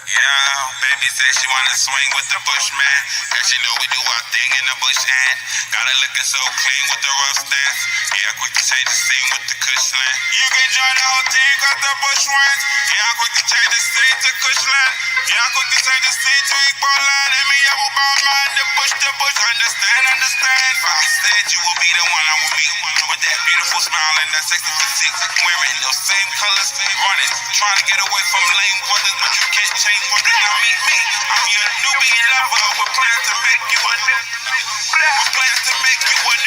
Yeah, baby said she wanna swing with the Bushman. Cause she know we do our thing in the bush and got it looking so clean with the rough stance. Yeah, quick to change the scene with the Cushland. You can join the whole team cause the bush wins. Yeah, quick to change the scene to Cushland. Yeah, quick to change the scene to equal line. And me up about mine, the bush, understand. If I said you will be the one I will meet with that beautiful smile and that sexy physique. Wearing those same colors, running, trying to get away from lame brothers, but you can't change for me. Now meet me. I'm your Nubian lover with plans to make you a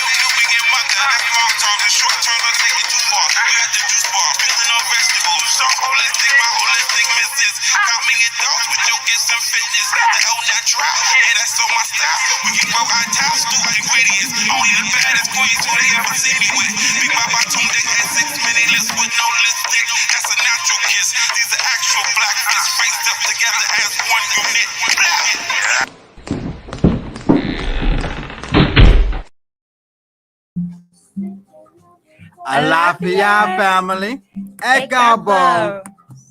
Nubian mother. That's long term. The short term don't take it too far. We got the juice bar, building on vegetables. So holistic, my holistic missus. Got me indulged with your gifts and fitness. The whole natural, yeah, that's so my style. We can grow our towels through ingredients. Only the baddest queens who they ever see me with. Big my bottom dick had 6 mini lips with no lipstick. That's a natural kiss. These are actual black fists faced up together as one unit. Alafia family, Ekabo.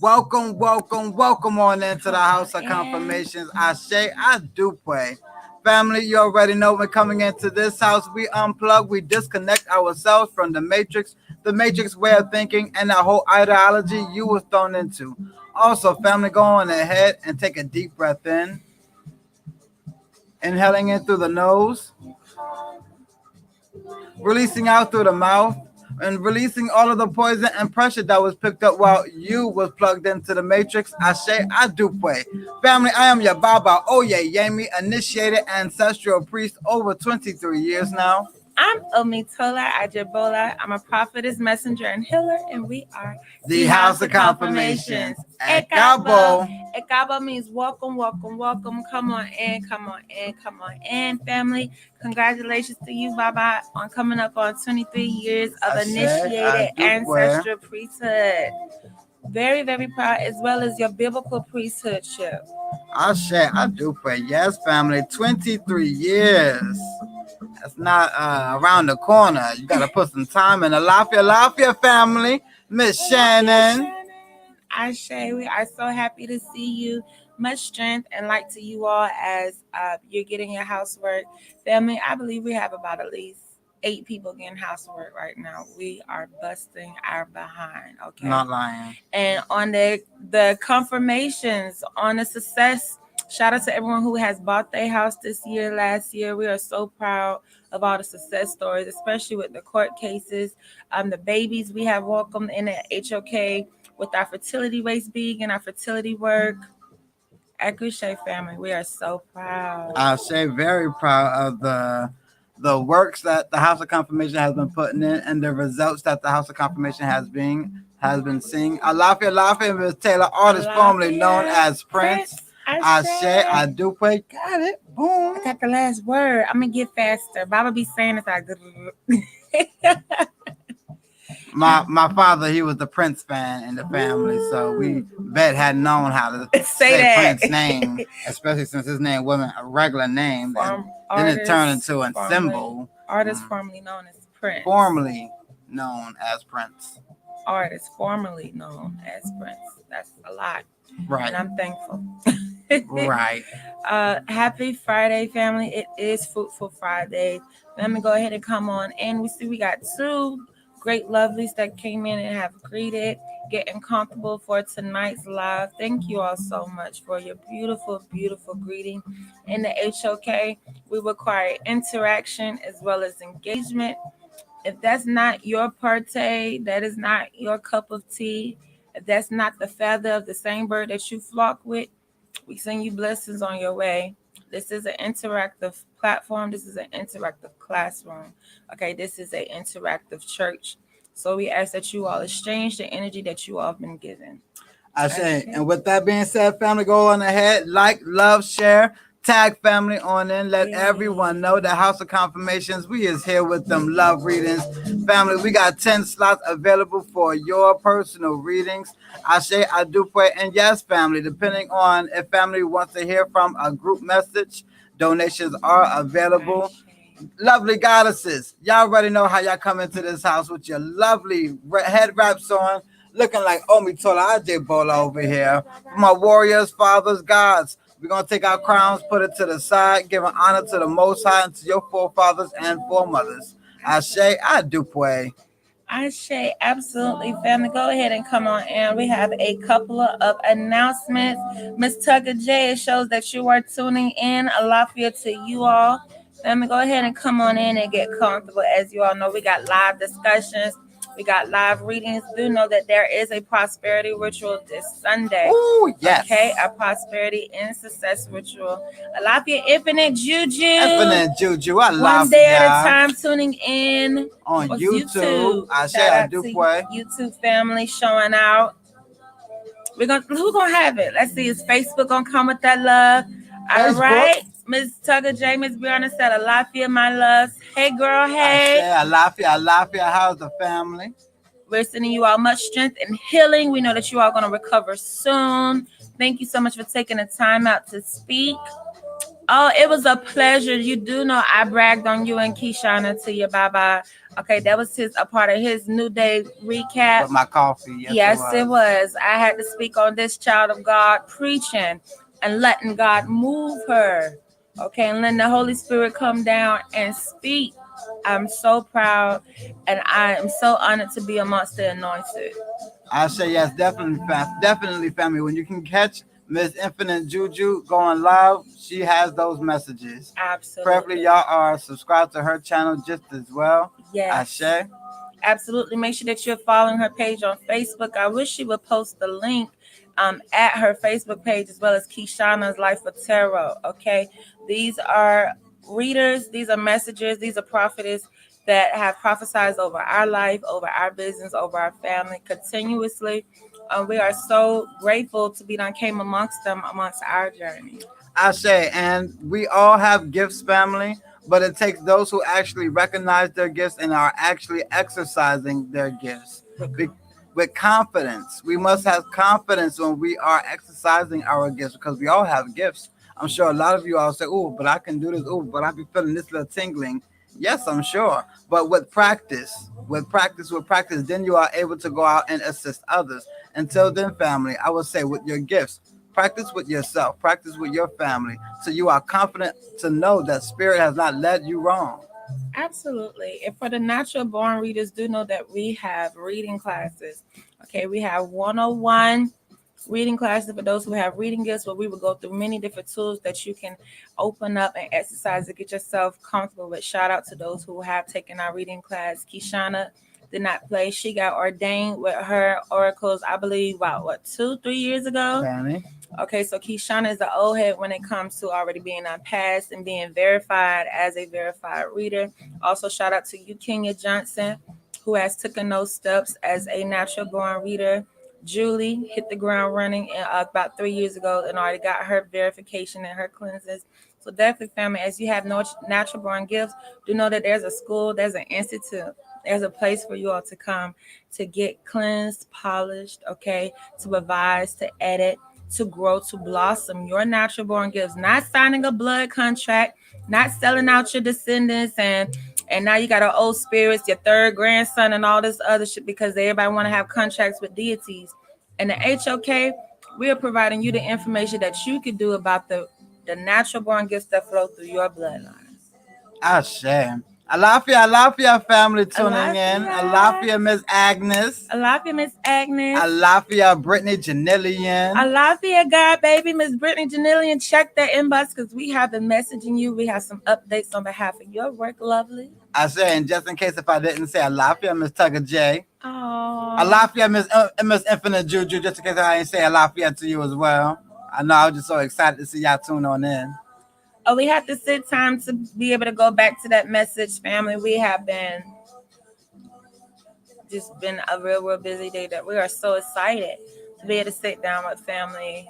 Welcome on into the House of Confirmations. Ashe Adupe. Family, you already know we're coming into this house. We unplug, we disconnect ourselves from the matrix way of thinking, and the whole ideology you was thrown into. Also, family, go on ahead and take a deep breath in. Inhaling in through the nose. Releasing out through the mouth. And releasing all of the poison and pressure that was picked up while you was plugged into the matrix. Ashe Adupe. Family, I am your Baba Oye Yemi, initiated ancestral priest over 23 years now. I'm Omitola Ajabola. I'm a prophetess, messenger, and healer, and we are the House of Confirmations. Ekabo. Ekabo means welcome. Come on in, family. Congratulations to you, Baba, on coming up on 23 years of initiated ancestral priesthood. Very, very proud, as well as your biblical priesthoodship. Ashe Adupe. Yes, family. 23 years. That's not around the corner. You got to put some time in. Alafia family. Miss Shannon. Ashe, we are so happy to see you. Much strength and light to you all as you're getting your housework. Family, I believe we have about at least 8 people getting housework right now. We are busting our behind, okay? Not lying. And on the confirmations, on the success, shout out to everyone who has bought their house this year, last year. We are so proud of all the success stories, especially with the court cases, the babies we have welcomed in at HOK with our fertility race being and our fertility work. Akushe family, we are so proud. I'll say very proud of the works that the House of Confirmation has been putting in and the results that the House of Confirmation has been seeing. Alafia Miss Taylor, artist formerly known as Prince. Ashe Adupe. Got it. Boom. I got the last word. I'm gonna get faster. Baba be saying it's like My father, he was the Prince fan in the family, so we had known how to say Prince's name, especially since his name wasn't a regular name. Then it turned into a symbol. Artist formerly known as Prince. Formerly known as Prince. Artist formerly known as Prince. That's a lot. Right. And I'm thankful. Right. Happy Friday, family. It is Fruitful Friday. Let me go ahead and come on in. We got 2 great lovelies that came in and have greeted, getting comfortable for tonight's live. Thank you all so much for your beautiful, beautiful greeting. In the HOK, we require interaction as well as engagement. If that's not your partay, that is not your cup of tea, if that's not the feather of the same bird that you flock with, we send you blessings on your way. This is an interactive platform. This is an interactive classroom. Okay, this is an interactive church. So we ask that you all exchange the energy that you all have been given. I say, and with that being said, family, go on ahead, like, love, share, tag family on in. Let everyone know that House of Confirmations, we is here with them love readings. Family, we got 10 slots available for your personal readings. Ashe Adupe. And yes, family, depending on if family wants to hear from a group message, donations are available. Lovely goddesses, y'all already know how y'all come into this house with your lovely head wraps on, looking like Omitola Ajebola over here. For my warriors, fathers, gods, we're going to take our crowns, put it to the side, giving honor to the Most High and to your forefathers and foremothers. Ashe, I do pray. Ashe, absolutely, family. Go ahead and come on in. We have a couple of announcements. Miss Tucker J, it shows that you are tuning in. Alafia to you all. Family, go ahead and come on in and get comfortable. As you all know, we got live discussions. We got live readings. Do know that there is a prosperity ritual this Sunday. Oh, yes. Okay, a prosperity and success ritual. Alafia Infinite Juju. Infinite Juju, I love One day at a ya. time tuning in On What's YouTube. Ashe, Shout I out do to pray. YouTube family showing out. Who gonna have it? Let's see. Is Facebook gonna come with that love? All Facebook. right. Miss Tugger J, Miss Brianna said, Alafia, my loves. Hey girl, hey. Alafia, how's the family? We're sending you all much strength and healing. We know that you are gonna recover soon. Thank you so much for taking the time out to speak. Oh, it was a pleasure. You do know I bragged on you and Keyshana to your bye-bye. Okay, that was a part of his New Day recap. With my coffee. Yes, it was. I had to speak on this child of God preaching and letting God move her. Okay, and letting the Holy Spirit come down and speak. I'm so proud and I am so honored to be amongst the anointed. I say yes, definitely, family. When you can catch Miss Infinite Juju going live, she has those messages. Absolutely. Preferably, y'all are subscribed to her channel just as well. Yes. Ashe. Absolutely. Make sure that you're following her page on Facebook. I wish she would post the link at her Facebook page as well as Keyshana's Life of Tarot. Okay. These are readers, these are messengers, these are prophetess that have prophesied over our life, over our business, over our family continuously. We are so grateful to be done came amongst them amongst our journey. Ashe, and we all have gifts, family, but it takes those who actually recognize their gifts and are actually exercising their gifts with confidence. We must have confidence when we are exercising our gifts because we all have gifts. I'm sure a lot of you all say, "Oh, but I can do this. Oh, but I be feeling this little tingling." Yes, I'm sure. But with practice, then you are able to go out and assist others. Until then, family, I would say with your gifts, practice with yourself, practice with your family, so you are confident to know that spirit has not led you wrong. Absolutely. And for the natural born readers, do know that we have reading classes. Okay, we have 101 reading classes for those who have reading gifts, where we will go through many different tools that you can open up and exercise to get yourself comfortable with. Shout out to those who have taken our reading class. Keyshana did not play. She got ordained with her oracles, I believe, about 2-3 years ago. Family. Okay, so Keyshana is the old head when it comes to already being passed and being verified as a verified reader. Also, shout out to you, Kenya Johnson, who has taken those steps as a natural born reader. Julie hit the ground running about 3 years ago and already got her verification and her cleanses. So definitely, family, as you have no natural born gifts, do know that there's a school, there's an institute, there's a place for you all to come to get cleansed, polished, okay, to revise, to edit, to grow, to blossom your natural born gifts. Not signing a blood contract, not selling out your descendants and now you got our old spirits, your third grandson, and all this other shit because everybody want to have contracts with deities. And the HOK, we are providing you the information that you can do about the natural born gifts that flow through your bloodline. Ashe. Alafia family tuning in. Alafia Miss Agnes. Alafia Miss Agnes. Alafia Brittany Janillian. Alafia God baby Miss Brittany Janillian. Check that inbox because we have been messaging you. We have some updates on behalf of your work, lovely. I say, and just in case if I didn't say Alafia Miss Tugger J. Oh. Alafia Miss Infinite Juju, just in case I didn't say Alafia to you as well. I know I was just so excited to see y'all tune on in. Oh, we have to sit time to be able to go back to that message, family. We have been a real busy day that we are so excited to be able to sit down with family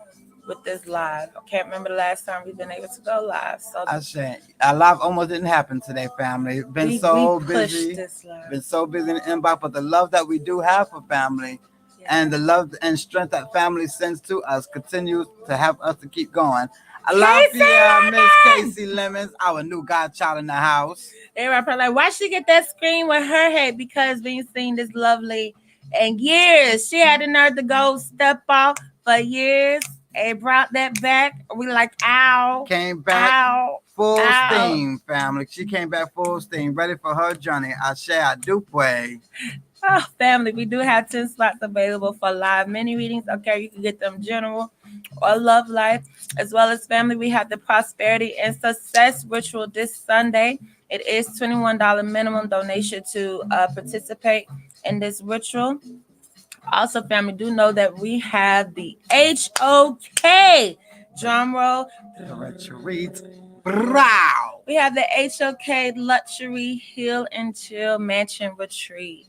with this live. I can't remember the last time we've been able to go live. So I said our live almost didn't happen today, family. Been so busy in the inbox, but the love that we do have for family and the love and strength that family sends to us continues to help us to keep going. Alafia Miss Casey Lemons, our new godchild in the house. Everybody probably like, why she get that screen with her head? Because we ain't seen this lovely And years. She had the nerve to go step off for years and brought that back. We like, ow, Came back ow, full ow. steam, family. She came back full steam, ready for her journey. Ashe Adupe. Oh, family, we do have 10 slots available for live mini readings. Okay, you can get them general or love life. As well as family, we have the prosperity and success ritual this Sunday. It is $21 minimum donation to participate in this ritual. Also, family, do know that we have the HOK drum roll. The retreat. Brow. We have the HOK Luxury Hill and Chill Mansion Retreat.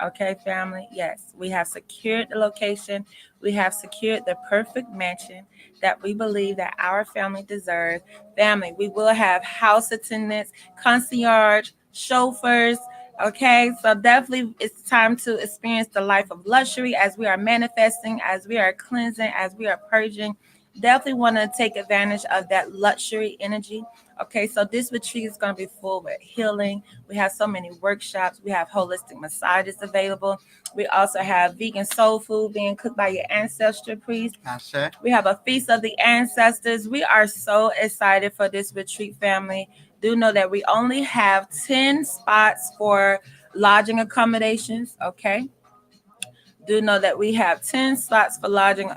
Okay, family. Yes, we have secured the location. We have secured the perfect mansion that we believe that our family deserves. Family, we will have house attendants, concierge, chauffeurs. Okay, so definitely it's time to experience the life of luxury as we are manifesting, as we are cleansing, as we are purging. Definitely want to take advantage of that luxury energy. Okay, so this retreat is going to be full with healing. We have so many workshops. We have holistic massages available. We also have vegan soul food being cooked by your ancestral priest. Ashe. We have a feast of the ancestors. We are so excited for this retreat, family. Do know that we only have 10 spots for lodging accommodations. Okay. Do know that we have 10 slots for lodging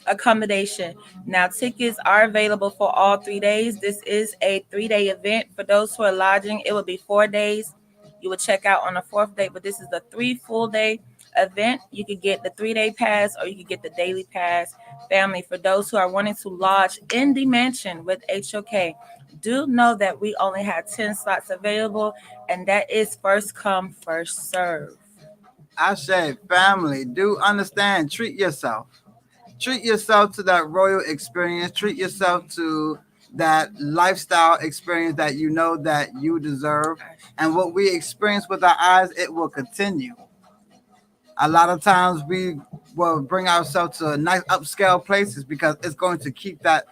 accommodation. Now, tickets are available for all 3 days. This is a 3-day event. For those who are lodging, it will be 4 days. You will check out on the fourth day, but this is a 3 full day event. You could get the 3-day pass or you could get the daily pass. Family, for those who are wanting to lodge in the mansion with HOK, do know that we only have 10 slots available, and that is first come, first serve. Ashe, family. Do understand. Treat yourself. Treat yourself to that royal experience. Treat yourself to that lifestyle experience that you know that you deserve. And what we experience with our eyes, it will continue. A lot of times we will bring ourselves to nice upscale places because it's going to keep that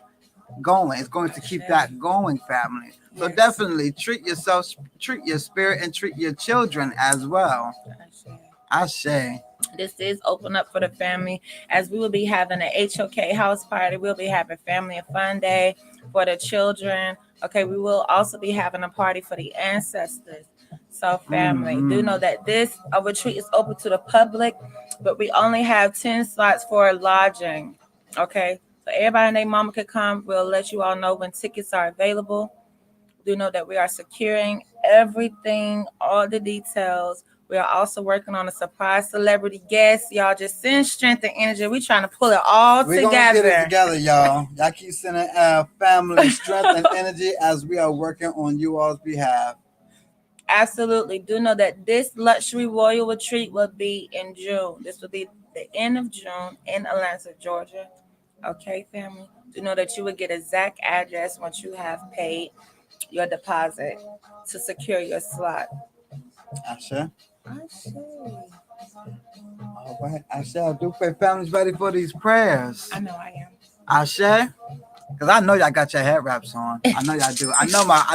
going. It's going to keep that going, family. So Yes. definitely treat yourself, treat your spirit, and treat your children as well. Ashe. This is open up for the family as we will be having an HOK house party. We'll be having family and fun day for the children. Okay, we will also be having a party for the ancestors. So, family, do know that this retreat is open to the public, but we only have 10 slots for lodging. Okay, so everybody and their mama can come. We'll let you all know when tickets are available. Do know that we are securing everything, all the details. We are also working on a surprise celebrity guest. Y'all just send strength and energy. We're trying to pull it all We're gonna get it together, y'all. Y'all keep sending family strength and energy as we are working on you all's behalf. Absolutely. Do know that this luxury royal retreat will be in June. This will be the end of June in Atlanta, Georgia. Okay, family. Do know that you will get exact address once you have paid your deposit to secure your slot. Ashe. I see. All right. Ashe. Do pray families ready for these prayers. I know I am. Ashe. Cause I know y'all got your head wraps on. I know y'all do. I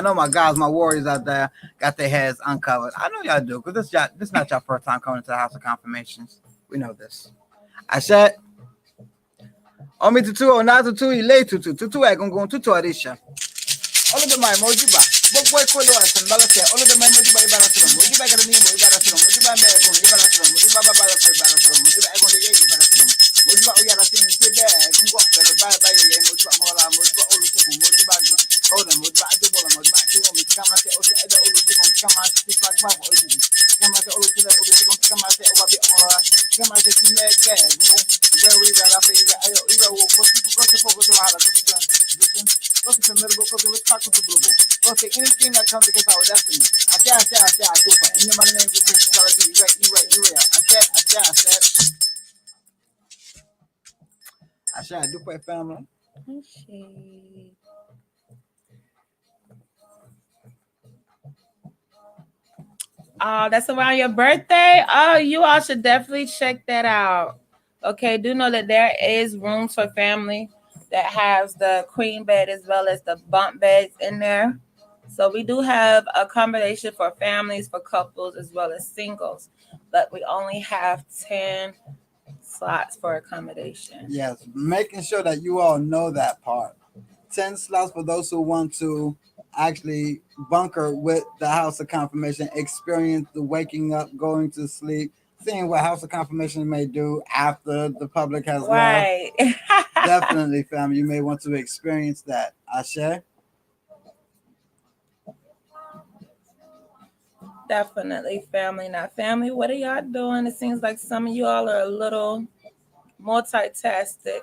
know my guys, my warriors out there got their heads uncovered. I know y'all do. Cause this not your first time coming to the House of Confirmations. We know this. Ashe. Omi tutu ona tutu ile tutu egungun tutu adisha. All of them are mojiba. But boy kolo asan balase. All of them are mojiba ibarasura. Mojiba gana ni ibarasura. Mojiba me egun ibarasura. Mojiba babalase ibarasura. Mojiba egun ye ibarasura. Mojiba uyara tin tebe kungo bebe bye ye mojiba mola mojiba olu tuku mojiba hold mojiba adubola mojiba atuwo mi kama se otu eda olu tuku kama se flag bab olu. Kama se olu tuku kama se obabi mola. Kama se time ge kungo. Where we got up here ayo ira wo poti ko se fogo to hala to do. What's the middle book of the talk of the global? What's anything that comes against our destiny? I said, I do it. In the money name of Jesus, you right. I said, I do it, family. Oh, that's around your birthday? Oh, you all should definitely check that out. Okay, do know that there is rooms for family that has the queen bed as well as the bunk beds in there. So we do have accommodation for families, for couples, as well as singles. but we only have 10 slots for accommodation. Yes, making sure that you all know that part. 10 slots for those who want to actually bunker with the House of Confirmation, experience the waking up, going to sleep, seeing what House of Confirmation may do after the public has left. Right. Definitely, family, you may want to experience that. Ashe? Definitely, family. Now, family, what are y'all doing? It seems like some of y'all are a little multitasking.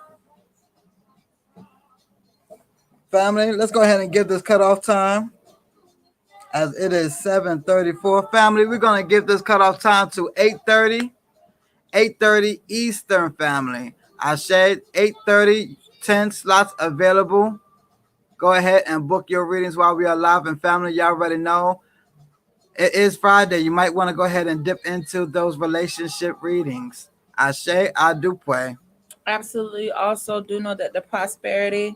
Family, let's go ahead and give this cutoff time, as it is 7:34. Family, we're going to give this cutoff time to 8:30 Eastern, family. I said 8:30, 10 slots available. Go ahead and book your readings while we are live. And family, y'all already know it is Friday. You might want to go ahead and dip into those relationship readings. I say, I do pray. Absolutely. Also, do know that the prosperity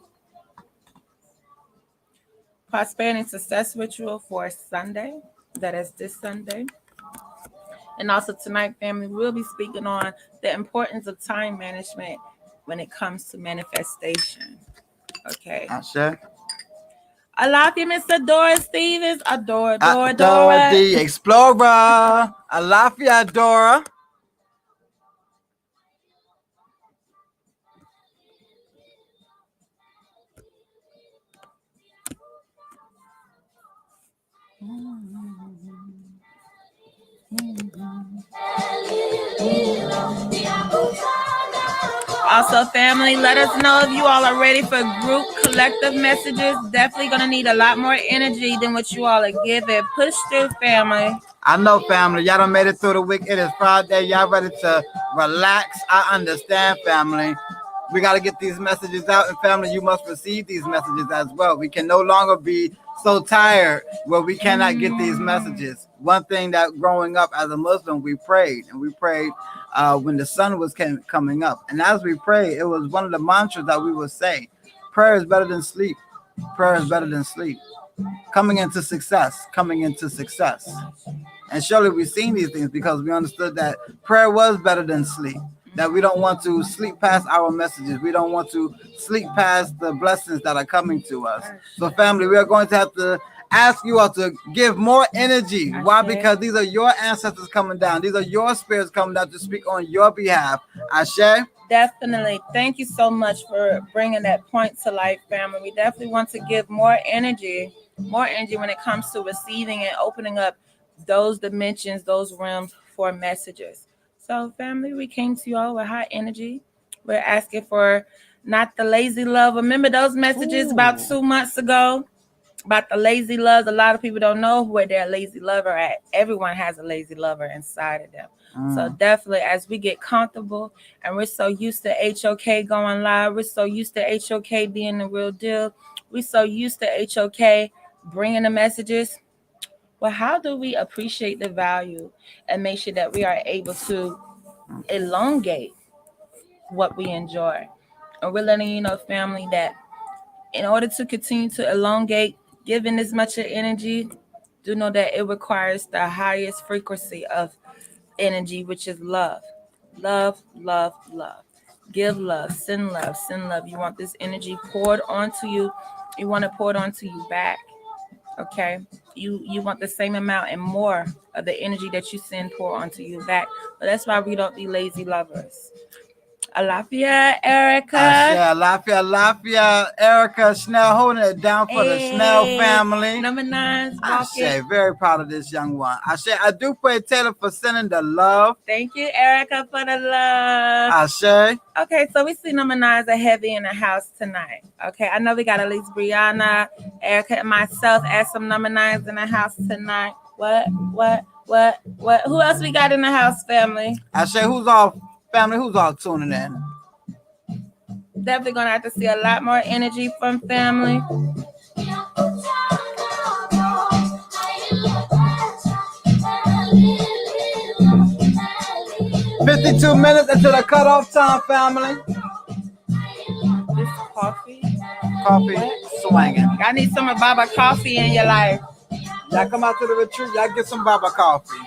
and success ritual for Sunday, that is this Sunday. And also tonight, family, we'll be speaking on the importance of time management when it comes to manifestation. Okay. Ashe. I love you, Miss Adora Stevens. Adora the Explorer. I love you, Adora. Also, family, let us know if you all are ready for group collective messages. Definitely going to need a lot more energy than what you all are giving. Push through, family. I know, family. Y'all done made it through the week. It is Friday. Y'all ready to relax? I understand, family. We got to get these messages out, and family, you must receive these messages as well. We can no longer be so tired where we cannot get these messages. One thing that growing up as a Muslim, we prayed when the sun was coming up. And as we prayed, it was one of the mantras that we would say, prayer is better than sleep. Prayer is better than sleep. Coming into success. And surely we've seen these things because we understood that prayer was better than sleep. That we don't want to sleep past our messages. We don't want to sleep past the blessings that are coming to us. So family, we are going to have to ask you all to give more energy. Why? Because these are your ancestors coming down. These are your spirits coming down to speak on your behalf. Ashe? Definitely. Thank you so much for bringing that point to life, family. We definitely want to give more energy when it comes to receiving and opening up those dimensions, those realms for messages. So, family, we came to you all with high energy. We're asking for not the lazy love. Remember those messages about 2 months ago about the lazy loves? A lot of people don't know where their lazy lover at. Everyone has a lazy lover inside of them. So definitely, as we get comfortable, and we're so used to HOK going live, we're so used to HOK being the real deal, we're so used to HOK bringing the messages. Well, how do we appreciate the value and make sure that we are able to elongate what we enjoy? And we're letting you know, family, that in order to continue to elongate, giving this much of energy, do know that it requires the highest frequency of energy, which is love. Love, love, love. Give love, send love, send love. You want this energy poured onto you. You want to pour it onto you back. Okay, you want the same amount and more of the energy that you send pour onto you back. But that's why we don't be lazy lovers. Alafia, Erica. Alafia, Erica Snell, holding it down for the Snell family. Number 9. I say, very proud of this young one. I do pray Taylor for sending the love. Thank you, Erica, for the love. Okay, so we see number 9s are heavy in the house tonight. Okay, I know we got at least Brianna, Erica, and myself as some number 9s in the house tonight. What? Who else we got in the house, family? Who's all? Family, who's all tuning in? Definitely gonna have to see a lot more energy from family. 52 minutes until the cutoff time, family. This coffee swinging. I need some of Baba coffee in your life. Y'all come out to the retreat, y'all get some Baba coffee.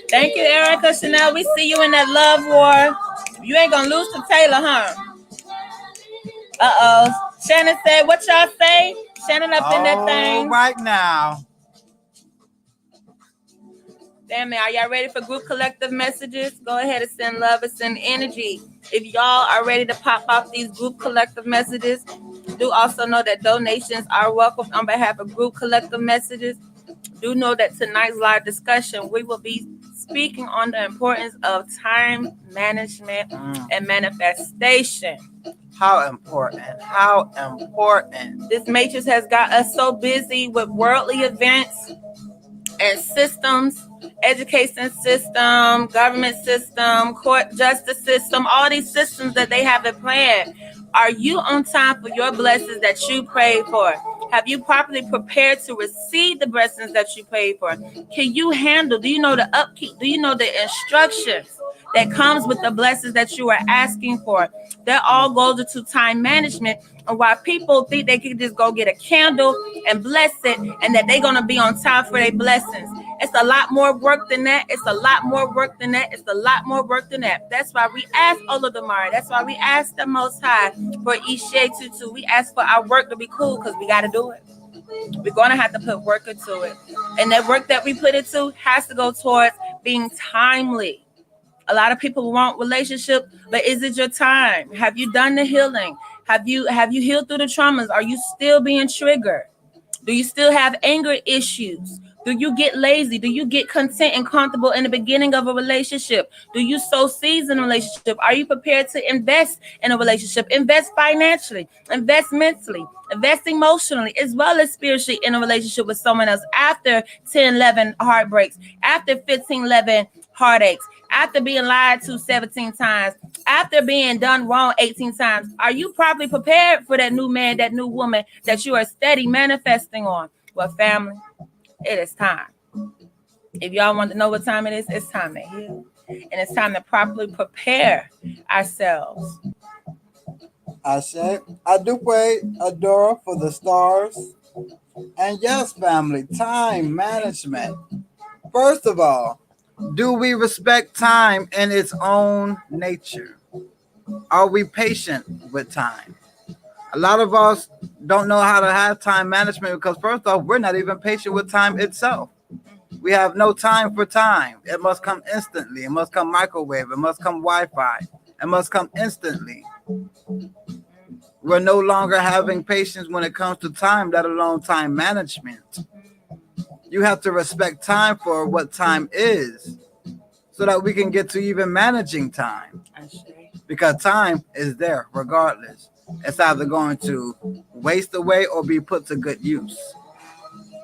Thank you, Erica Chanel. We see you in that love war. You ain't gonna lose to Taylor, huh? Uh-oh. Shannon said, what y'all say? Shannon up in that thing. Right now. Damn it, are y'all ready for group collective messages? Go ahead and send love and send energy. If y'all are ready to pop off these group collective messages, do also know that donations are welcome on behalf of group collective messages. Do know that tonight's live discussion, we will be speaking on the importance of time management and manifestation. How important. How important. This matrix has got us so busy with worldly events and systems, education system, government system, court justice system, all these systems that they have in plan. Are you on time for your blessings that you prayed for? Have you properly prepared to receive the blessings that you prayed for? Can you handle, do you know the upkeep? Do you know the instructions that comes with the blessings that you are asking for? That all goes into time management. And why people think they can just go get a candle and bless it and that they're going to be on time for their blessings. It's a lot more work than that. It's a lot more work than that. It's a lot more work than that. That's why we ask Olodumare. That's why we ask the Most High for Ishe Tutu. We ask for our work to be cool because we got to do it. We're going to have to put work into it. And that work that we put into has to go towards being timely. A lot of people want relationship, but is it your time? Have you done the healing? Have you healed through the traumas? Are you still being triggered? Do you still have anger issues? Do you get lazy? Do you get content and comfortable in the beginning of a relationship? Do you sow seeds in a relationship? Are you prepared to invest in a relationship? Invest financially, invest mentally, invest emotionally, as well as spiritually in a relationship with someone else after 10, 11 heartbreaks, after 15, 11 heartaches, after being lied to 17 times, after being done wrong 18 times. Are you properly prepared for that new man, that new woman that you are steady manifesting on? Well, family, it is time. If y'all want to know what time it is, it's time to heal. And it's time to properly prepare ourselves. I say, I do pray, Adora, for the stars. And yes, family, time management. First of all, do we respect time in its own nature? Are we patient with time? A lot of us don't know how to have time management because first off, we're not even patient with time itself. We have no time for time. It must come instantly. It must come microwave. It must come Wi-Fi. It must come instantly. We're no longer having patience when it comes to time, let alone time management. You have to respect time for what time is so that we can get to even managing time. Because time is there regardless. It's either going to waste away or be put to good use.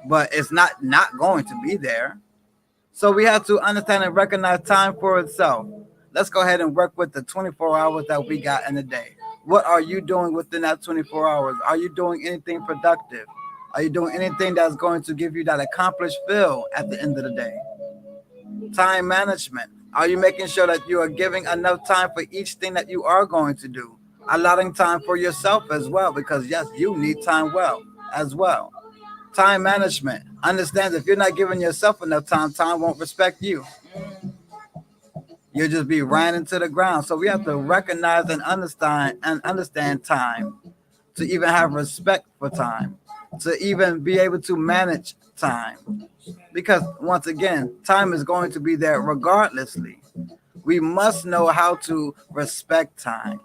But it's not going to be there. So we have to understand and recognize time for itself. Let's go ahead and work with the 24 hours that we got in a day. What are you doing within that 24 hours? Are you doing anything productive? Are you doing anything that's going to give you that accomplished feel at the end of the day? Time management. Are you making sure that you are giving enough time for each thing that you are going to do? Allotting time for yourself as well, because yes, you need time as well. Time management. Understand if you're not giving yourself enough time, time won't respect you. You'll just be ran into the ground. So we have to recognize and understand time, to even have respect for time, to even be able to manage time. Because once again, time is going to be there regardlessly. We must know how to respect time.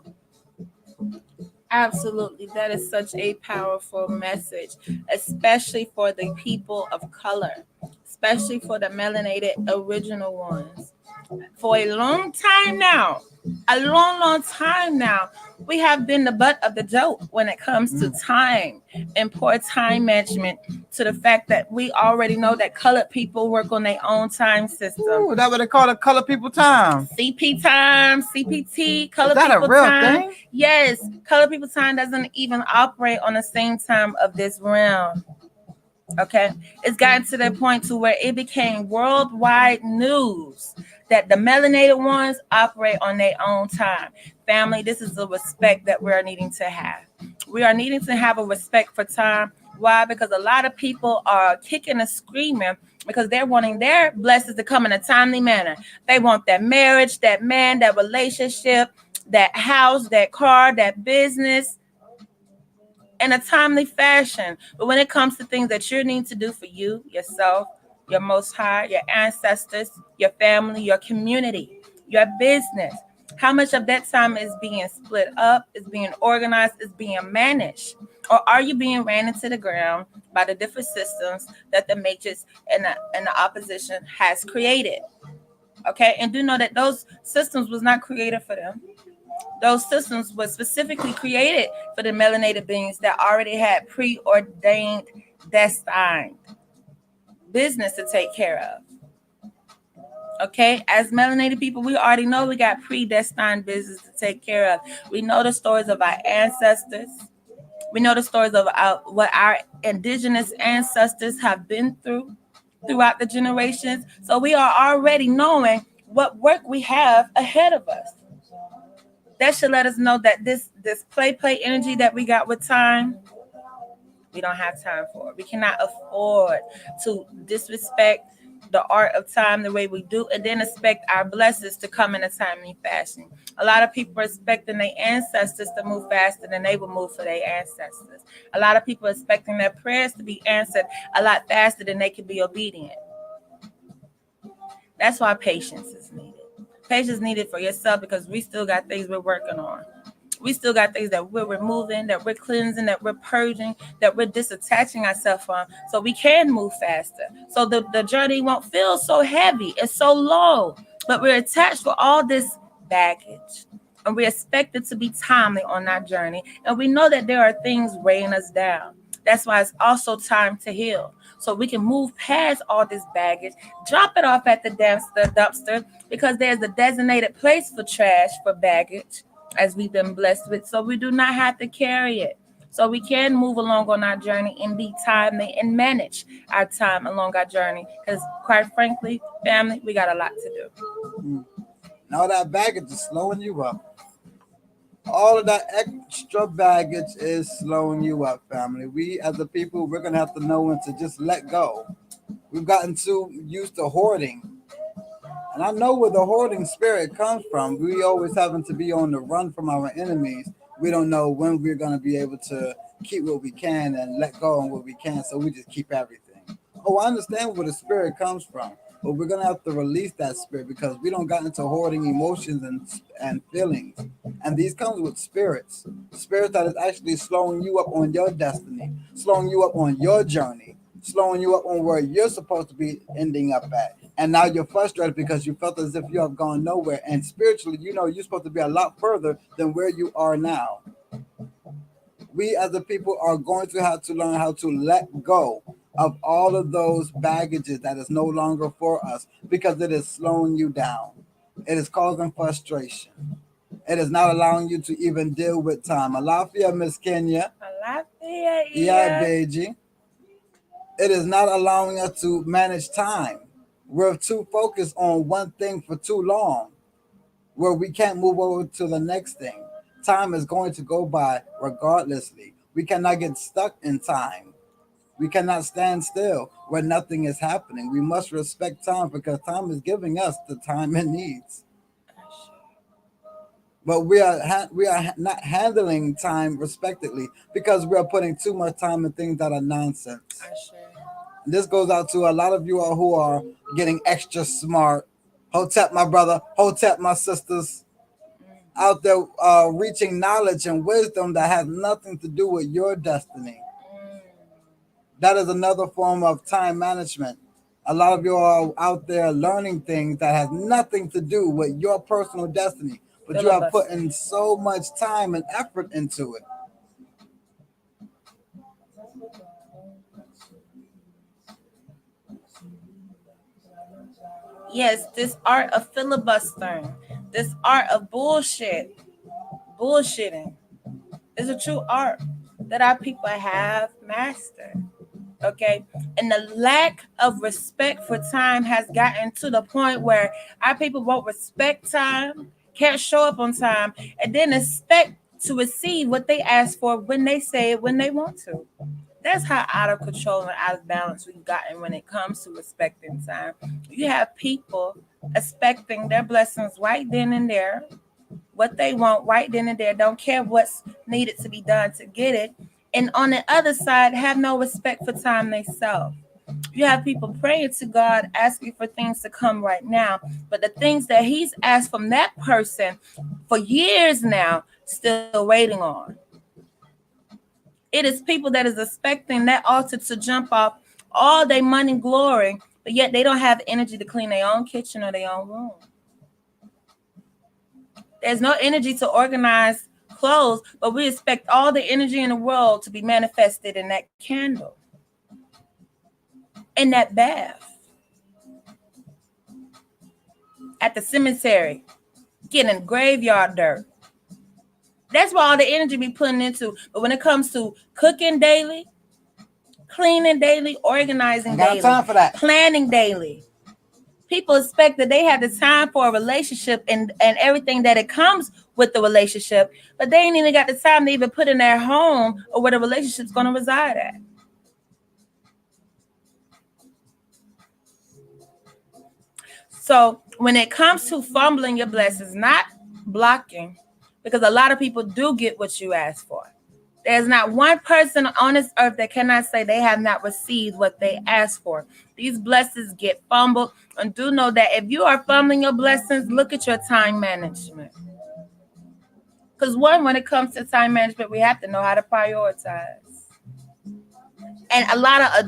Absolutely. That is such a powerful message, especially for the people of color, especially for the melanated original ones. For a long time now, we have been the butt of the joke when it comes to time and poor time management, to the fact that we already know that colored people work on their own time system. Ooh, that's what they call it, colored people time. CP time, CPT, colored people time. Is that a real time. thing? Yes, colored people time doesn't even operate on the same time of this realm. Okay, it's gotten to the point to where it became worldwide news that the melanated ones operate on their own time. Family, this is the respect that we're needing to have. We are needing to have a respect for time. Why? Because a lot of people are kicking and screaming because they're wanting their blessings to come in a timely manner. They want that marriage, that man, that relationship, that house, that car, that business in a timely fashion. But when it comes to things that you need to do for you, yourself, your most high, your ancestors, your family, your community, your business, how much of that time is being split up, is being organized, is being managed? Or are you being ran into the ground by the different systems that the matrix and the opposition has created? Okay, and do know that those systems was not created for them. Those systems were specifically created for the melanated beings that already had preordained, destined business to take care of. Okay, as melanated people, we already know we got predestined business to take care of. We know the stories of our ancestors. We know the stories of what our indigenous ancestors have been through throughout the generations. So we are already knowing what work we have ahead of us. That should let us know that this play energy that we got with time, we don't have time for it. We cannot afford to disrespect the art of time the way we do, and then expect our blessings to come in a timely fashion. A lot of people are expecting their ancestors to move faster than they will move for their ancestors. A lot of people are expecting their prayers to be answered a lot faster than they can be obedient. That's why patience is needed. Patience needed for yourself, because we still got things we're working on. We still got things that we're removing, that we're cleansing, that we're purging, that we're disattaching ourselves from, so we can move faster. So the journey won't feel so heavy. It's so long, but we're attached for all this baggage. And we expect it to be timely on our journey. And we know that there are things weighing us down. That's why it's also time to heal. So we can move past all this baggage, drop it off at the dumpster, because there's a designated place for trash, for baggage, as we've been blessed with. So we do not have to carry it. So we can move along on our journey and be timely and manage our time along our journey. Because quite frankly, family, we got a lot to do. And all that baggage is slowing you up. All of that extra baggage is slowing you up, family. We as a people, we're gonna have to know when to just let go. We've gotten too used to hoarding. And I know where the hoarding spirit comes from. We always having to be on the run from our enemies. We don't know when we're gonna be able to keep what we can and let go on what we can, so we just keep everything. Oh, I understand where the spirit comes from, but we're gonna have to release that spirit, because we don't got into hoarding emotions and feelings. And these comes with spirits that is actually slowing you up on your destiny, slowing you up on your journey, slowing you up on where you're supposed to be ending up at. And now you're frustrated because you felt as if you have gone nowhere. And spiritually, you know you're supposed to be a lot further than where you are now. We as a people are going to have to learn how to let go of all of those baggages that is no longer for us, because it is slowing you down. It is causing frustration. It is not allowing you to even deal with time. Alafia, Miss Kenya. Alafia, yeah, Beji. It is not allowing us to manage time. We're too focused on one thing for too long, where we can't move over to the next thing. Time is going to go by regardlessly. We cannot get stuck in time. We cannot stand still where nothing is happening. We must respect time, because time is giving us the time it needs. But we are not handling time respectively, because we are putting too much time in things that are nonsense. This goes out to a lot of you all who are getting extra smart. Hotep, my brother. Hotep, my sisters. Out there reaching knowledge and wisdom that has nothing to do with your destiny. That is another form of time management. A lot of you are out there learning things that has nothing to do with your personal destiny, but you are putting so much time and effort into it. Yes, this art of filibustering, this art of bullshitting, is a true art that our people have mastered. Okay, and the lack of respect for time has gotten to the point where our people won't respect time, can't show up on time, and then expect to receive what they ask for when they say it when they want to. That's how out of control and out of balance we've gotten when it comes to respecting time. You have people expecting their blessings right then and there, what they want right then and there, don't care what's needed to be done to get it. And on the other side, have no respect for time themselves. You have people praying to God, asking for things to come right now, but the things that He's asked from that person for years now, still waiting on. It is people that is expecting that altar to jump off all their money glory, but yet they don't have energy to clean their own kitchen or their own room. There's no energy to organize clothes, but we expect all the energy in the world to be manifested in that candle, in that bath, at the cemetery, getting graveyard dirt. That's where all the energy be putting into. But when it comes to cooking daily, cleaning daily, organizing daily, time for that. Planning daily, people expect that they have the time for a relationship and everything that it comes with the relationship, but they ain't even got the time to even put in their home or where the relationship's going to reside at. So when it comes to fumbling your blessings, not blocking, because a lot of people do get what you ask for. There's not one person on this earth that cannot say they have not received what they asked for. These blessings get fumbled. And do know that if you are fumbling your blessings, look at your time management. Because when it comes to time management, we have to know how to prioritize. And a lot of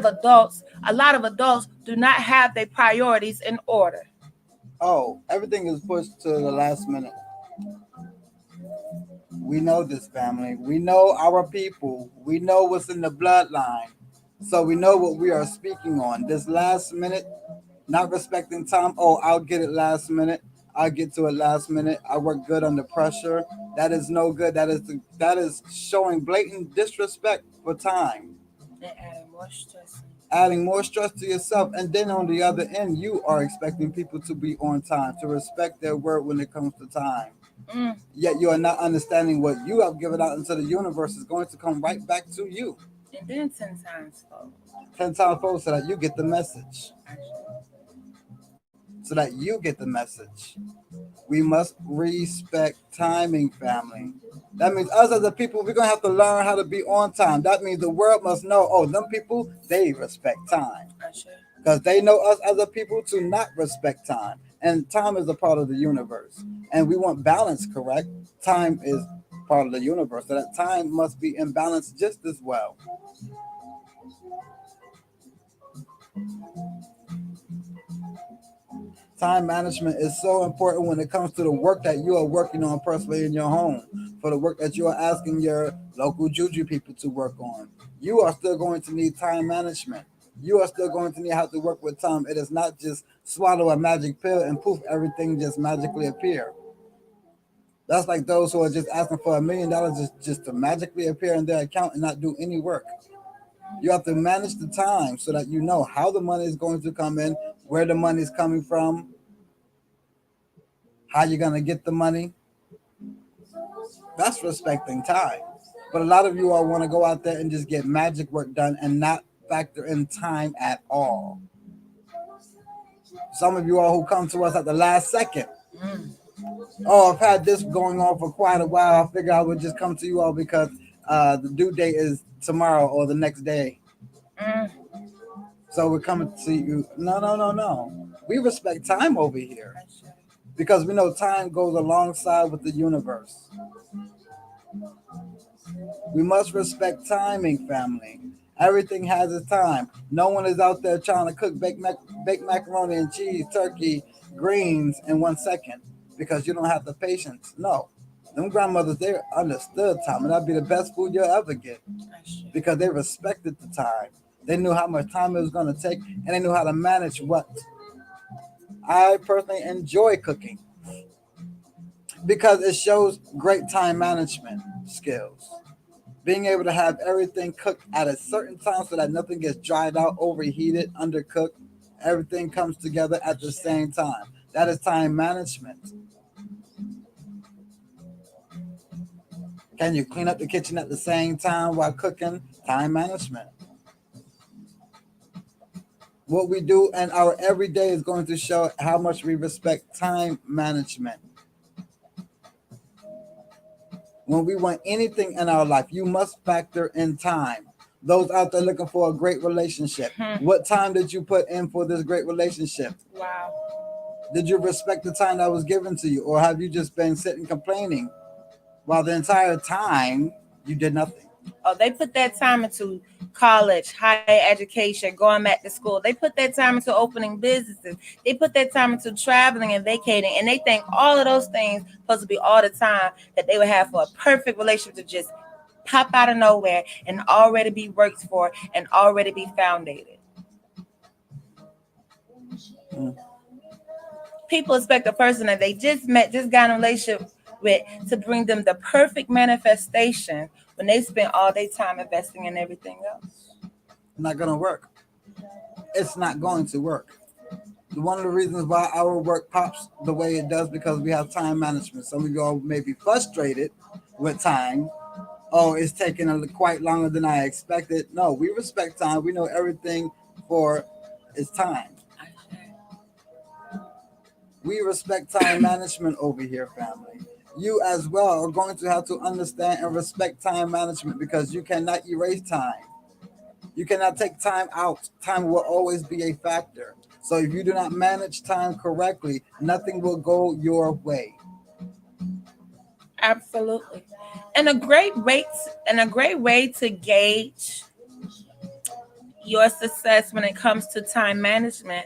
adults do not have their priorities in order. Oh, everything is pushed to the last minute. We know this, family. We know our people. We know what's in the bloodline. So we know what we are speaking on. This last minute, not respecting time. Oh, I'll get it last minute. I'll get to it last minute. I work good under pressure. That is no good. That is showing blatant disrespect for time. And adding more stress. Adding more stress to yourself. And then on the other end, you are expecting people to be on time, to respect their word when it comes to time. Yet you are not understanding what you have given out into the universe is going to come right back to you. And then 10 times fold. 10 times fold so that you get the message. So that you get the message. We must respect timing, family. That means us as a people, we're going to have to learn how to be on time. That means the world must know, oh, them people, they respect time. Because they know us as a people to not respect time. And time is a part of the universe. And we want balance, correct? Time is part of the universe. So that time must be in balance just as well. Time management is so important when it comes to the work that you are working on personally in your home, for the work that you are asking your local juju people to work on. You are still going to need time management. You are still going to need how to work with time. It is not just swallow a magic pill and poof, everything just magically appear. That's like those who are just asking for $1 million just to magically appear in their account and not do any work. You have to manage the time so that you know how the money is going to come in, where the money is coming from, how you're going to get the money. That's respecting time. But a lot of you all want to go out there and just get magic work done and not factor in time at all. Some of you all who come to us at the last second. Oh, I've had this going on for quite a while. I figure I would just come to you all because the due date is tomorrow or the next day. So we're coming to you. No. We respect time over here because we know time goes alongside with the universe. We must respect timing, family. Everything has its time. No one is out there trying to cook baked macaroni and cheese, turkey, greens in 1 second because you don't have the patience. No. Them grandmothers, they understood time, and that'd be the best food you'll ever get because they respected the time. They knew how much time it was going to take, and they knew how to manage what. I personally enjoy cooking because it shows great time management skills. Being able to have everything cooked at a certain time so that nothing gets dried out, overheated, undercooked. Everything comes together at the same time. That is time management. Can you clean up the kitchen at the same time while cooking? Time management. What we do in our everyday is going to show how much we respect time management. When we want anything in our life, you must factor in time. Those out there looking for a great relationship, what time did you put in for this great relationship? Wow. Did you respect the time that was given to you, or have you just been sitting complaining while the entire time you did nothing? Oh, they put that time into college, higher education, going back to school. They put that time into opening businesses. They put that time into traveling and vacating. And they think all of those things supposed to be all the time that they would have for a perfect relationship to just pop out of nowhere and already be worked for and already be foundated. People expect a person that they just met, just got in a relationship with, to bring them the perfect manifestation when they spend all their time investing in everything else. Not going to work. It's not going to work. One of the reasons why our work pops the way it does because we have time management. Some of y'all may be frustrated with time. Oh, it's taking quite longer than I expected. No, we respect time. We know everything for its time. We respect time management over here, family. You as well are going to have to understand and respect time management because you cannot erase time. You cannot take time out. Time will always be a factor. So if you do not manage time correctly, nothing will go your way. Absolutely. And a great way to gauge your success when it comes to time management,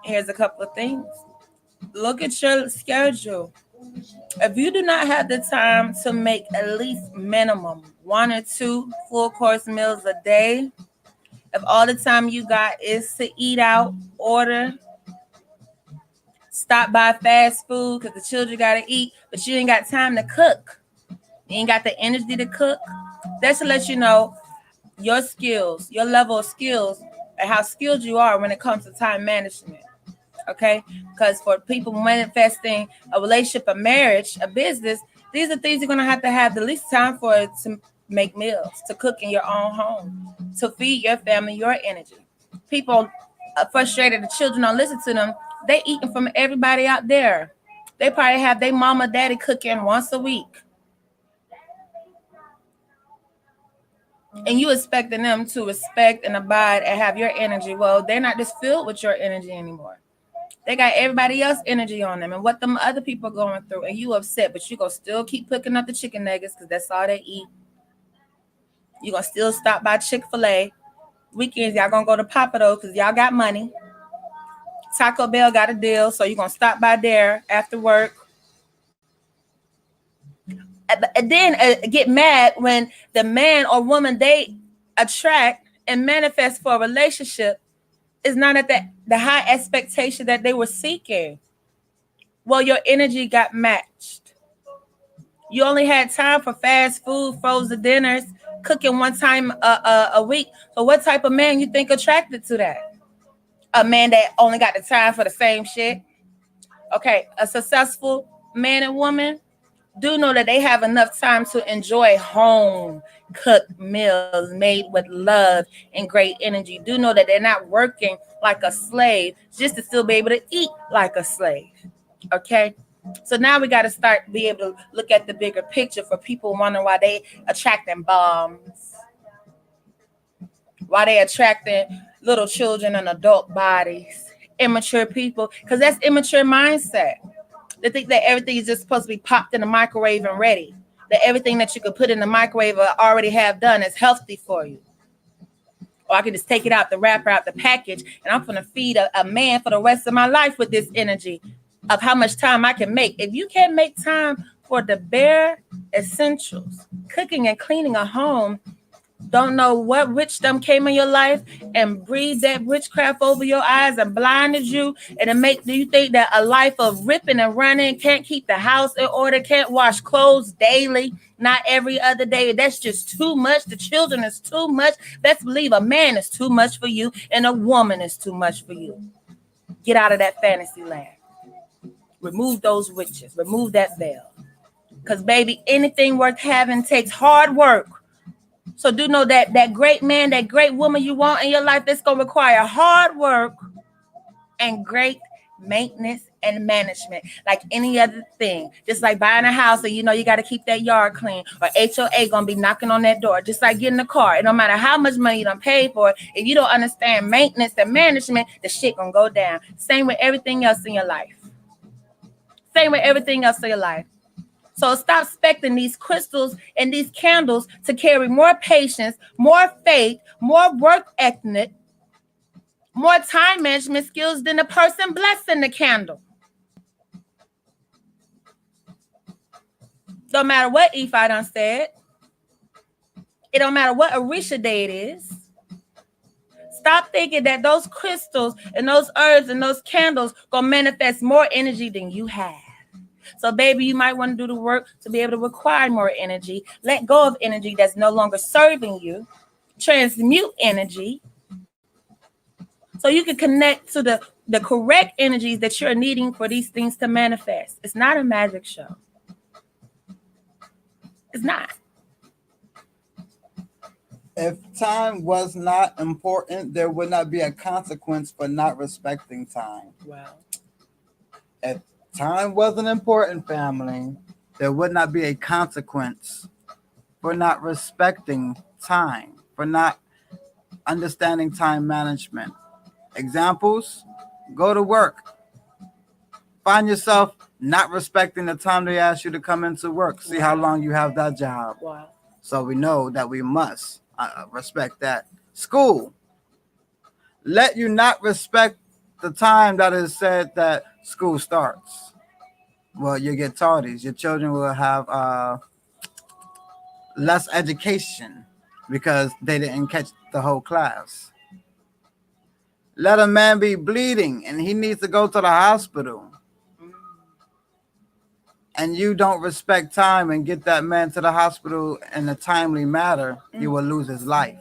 here's a couple of things. Look at your schedule. If you do not have the time to make at least minimum 1 or 2 full course meals a day, if all the time you got is to eat out, order, stop by fast food because the children got to eat, but you ain't got time to cook, you ain't got the energy to cook, that's to let you know your skills, your level of skills, and how skilled you are when it comes to time management. Okay, because for people manifesting a relationship, a marriage, a business, these are things you're going to have the least time for, to make meals, to cook in your own home, to feed your family, your energy. People are frustrated, the children don't listen to them, they eating from everybody out there. They probably have their mama, daddy cooking once a week, and you expecting them to respect and abide and have your energy. Well, they're not just filled with your energy anymore. They got everybody else's energy on them and what them other people are going through, and you upset, but you gonna still keep cooking up the chicken nuggets because that's all they eat. You gonna still stop by Chick-fil-A. Weekends, y'all gonna go to Papa though because y'all got money. Taco Bell got a deal, so you're gonna stop by there after work. And then get mad when the man or woman they attract and manifest for a relationship is not at the high expectation that they were seeking. Well, your energy got matched. You only had time for fast food, frozen dinners, cooking one time a week. So what type of man you think attracted to that? A man that only got the time for the same shit? Okay, a successful man and woman do know that they have enough time to enjoy home cooked meals made with love and great energy. Do know that they're not working like a slave just to still be able to eat like a slave. Okay, so now we got to start be able to look at the bigger picture for people wondering why they attracting bums, why they attracting little children and adult bodies, immature people, because that's immature mindset. They think that everything is just supposed to be popped in the microwave and ready. That everything that you could put in the microwave or already have done is healthy for you. Or I can just take it out the wrapper, out the package, and I'm going to feed a man for the rest of my life with this energy of how much time I can make. If you can't make time for the bare essentials, cooking and cleaning a home, don't know what witchdom came in your life and breathed that witchcraft over your eyes and blinded you, and it make you think that a life of ripping and running, can't keep the house in order, can't wash clothes daily, not every other day, that's just too much. The children is too much. Best believe a man is too much for you and a woman is too much for you. Get out of that fantasy land. Remove those witches. Remove that veil. Because, baby, anything worth having takes hard work. So do know that great man, that great woman you want in your life, that's going to require hard work and great maintenance and management, like any other thing. Just like buying a house, and you got to keep that yard clean, or HOA gonna be knocking on that door. Just like getting a car, it don't matter how much money you done pay for it, if you don't understand maintenance and management, the shit gonna go down. Same with everything else in your life. So stop expecting these crystals and these candles to carry more patience, more faith, more work ethic, more time management skills than the person blessing the candle. Don't matter what Ephi done said. It don't matter what Orisha Day it is. Stop thinking that those crystals and those herbs and those candles gonna manifest more energy than you have. So, baby, you might want to do the work to be able to require more energy. Let go of energy that's no longer serving you. Transmute energy so you can connect to the correct energies that you're needing for these things to manifest. It's not a magic show. It's not. If time was not important, there would not be a consequence for not respecting time. Wow. If time wasn't important, family, there would not be a consequence for not respecting time, for not understanding time management. Examples: go to work. Find yourself not respecting the time they ask you to come into work. See how long you have that job. Wow. So we know that we must respect that. School. Let you not respect the time that is said that school starts. Well, you get tardies. Your children will have less education because they didn't catch the whole class. Let a man be bleeding and he needs to go to the hospital, and you don't respect time and get that man to the hospital in a timely manner, he will lose his life.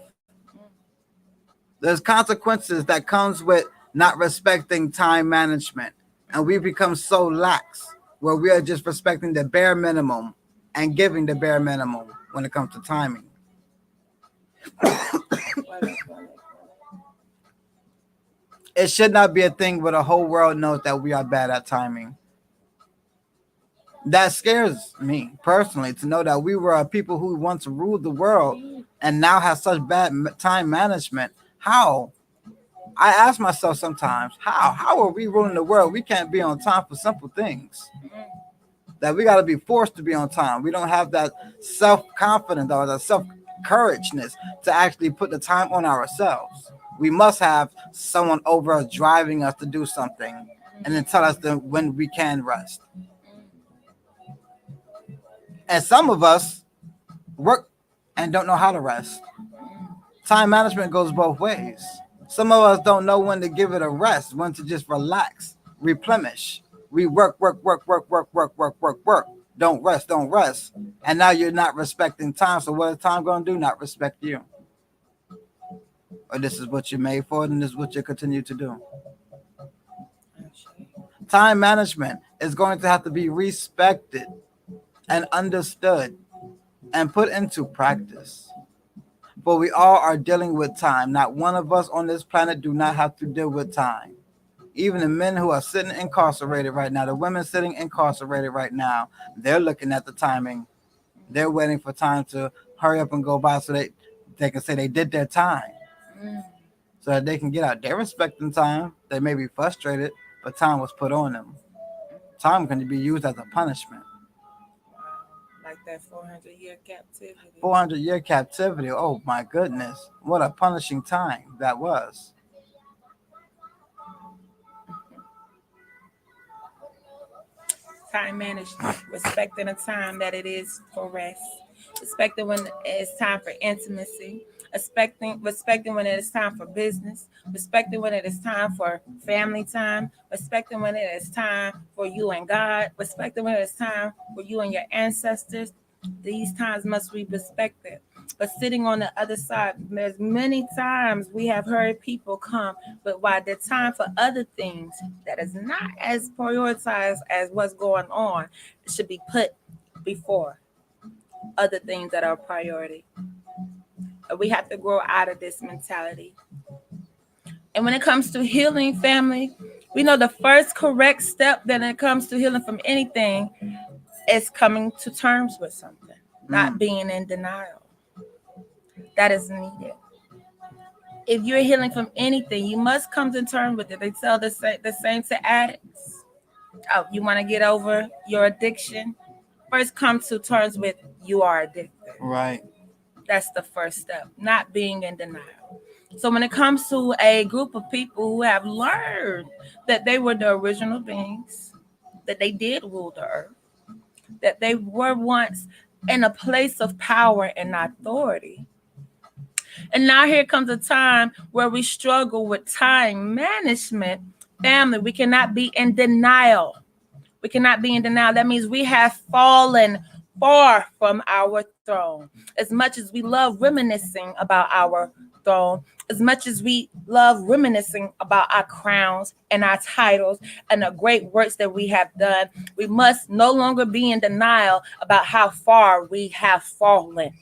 There's consequences that comes with not respecting time management, and we become so lax where we are just respecting the bare minimum and giving the bare minimum when it comes to timing. It should not be a thing where the whole world knows that we are bad at timing. That scares me personally, to know that we were a people who once ruled the world and now have such bad time management. How? I ask myself sometimes, how are we ruling the world? We can't be on time for simple things. That we got to be forced to be on time. We don't have that self-confidence or the self-courageness to actually put the time on ourselves. We must have someone over us driving us to do something and then tell us when we can rest. And some of us work and don't know how to rest. Time management goes both ways. Some of us don't know when to give it a rest, when to just relax, replenish. We work. Don't rest. And now you're not respecting time. So what is time going to do? Not respect you. Or this is what you're made for, and this is what you continue to do. Time management is going to have to be respected and understood and put into practice. But we all are dealing with time. Not one of us on this planet do not have to deal with time. Even the men who are sitting incarcerated right now, the women sitting incarcerated right now, they're looking at the timing. They're waiting for time to hurry up and go by so they can say they did their time. So that they can get out. They're respecting time. They may be frustrated, but time was put on them. Time can be used as a punishment. Like that 400-year captivity. 400-year captivity. Oh my goodness. What a punishing time that was. Time management. Respecting the time that it is for rest. Respecting when it's time for intimacy. Respecting when it is time for business. Respecting when it is time for family time. Respecting when it is time for you and God. Respecting when it is time for you and your ancestors. These times must be respected. But sitting on the other side, there's many times we have heard people come, but while the time for other things that is not as prioritized as what's going on, it should be put before other things that are a priority. We have to grow out of this mentality. And when it comes to healing, family, we know the first correct step that it comes to healing from anything is coming to terms with something, not being in denial. That is needed. If you're healing from anything, you must come to terms with it. They tell the same to addicts. Oh, you want to get over your addiction? First, come to terms with you are addicted. Right. That's the first step, not being in denial. So when it comes to a group of people who have learned that they were the original beings, that they did rule the earth, that they were once in a place of power and authority. And now here comes a time where we struggle with time management. Family, we cannot be in denial. We cannot be in denial. That means we have fallen far from our throne. As much as we love reminiscing about our throne, as much as we love reminiscing about our crowns and our titles and the great works that we have done, we must no longer be in denial about how far we have fallen.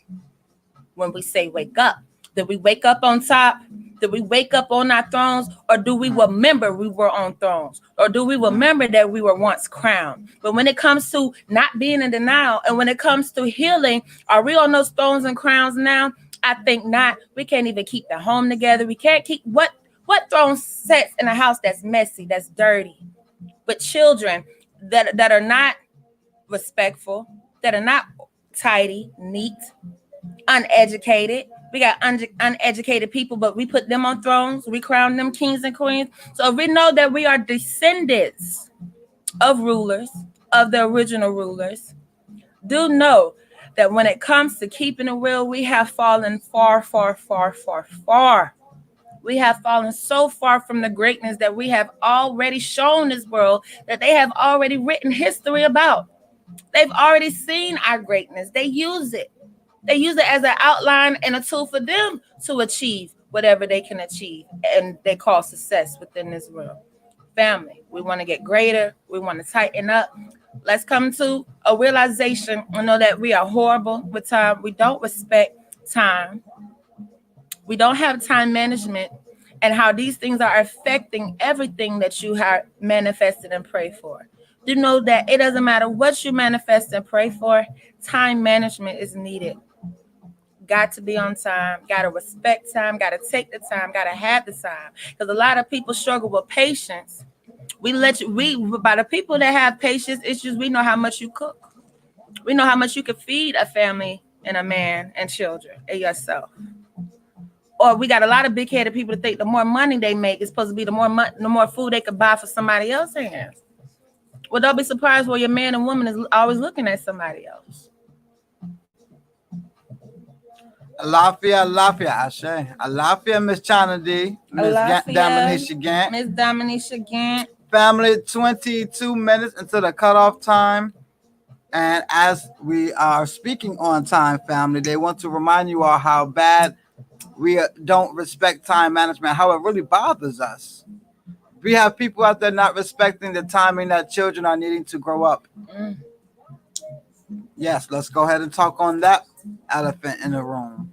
When we say wake up, did we wake up on top? Did we wake up on our thrones? Or do we remember we were on thrones? Or do we remember that we were once crowned? But when it comes to not being in denial, and when it comes to healing, are we on those thrones and crowns now? I think not. We can't even keep the home together. We can't keep what throne sits in a house that's messy, that's dirty, with children that are not respectful, that are not tidy, neat, uneducated. We got uneducated people, but we put them on thrones. We crown them kings and queens. So if we know that we are descendants of rulers, of the original rulers, do know that when it comes to keeping it real, we have fallen far, far, far, far, far. We have fallen so far from the greatness that we have already shown this world, that they have already written history about. They've already seen our greatness. They use it. They use it as an outline and a tool for them to achieve whatever they can achieve, and they call success within this world. Family, we want to get greater. We want to tighten up. Let's come to a realization. We know that we are horrible with time. We don't respect time. We don't have time management, and how these things are affecting everything that you have manifested and prayed for. Do know that it doesn't matter what you manifest and pray for, time management is needed. Got to be on time, got to respect time, got to take the time, got to have the time. Because a lot of people struggle with patience. By the people that have patience issues, we know how much you cook. We know how much you can feed a family and a man and children and yourself. Or we got a lot of big-headed people that think the more money they make is supposed to be the more food they could buy for somebody else's hands. Well, don't be surprised where your man and woman is always looking at somebody else. Alafia, Ashe. Alafia, Miss China D. Miss Dominisha Gant. Miss Dominisha Gant. Family, 22 minutes until the cutoff time. And as we are speaking on time, family, they want to remind you all how bad we don't respect time management, how it really bothers us. We have people out there not respecting the timing that children are needing to grow up. Yes, let's go ahead and talk on that elephant in the room.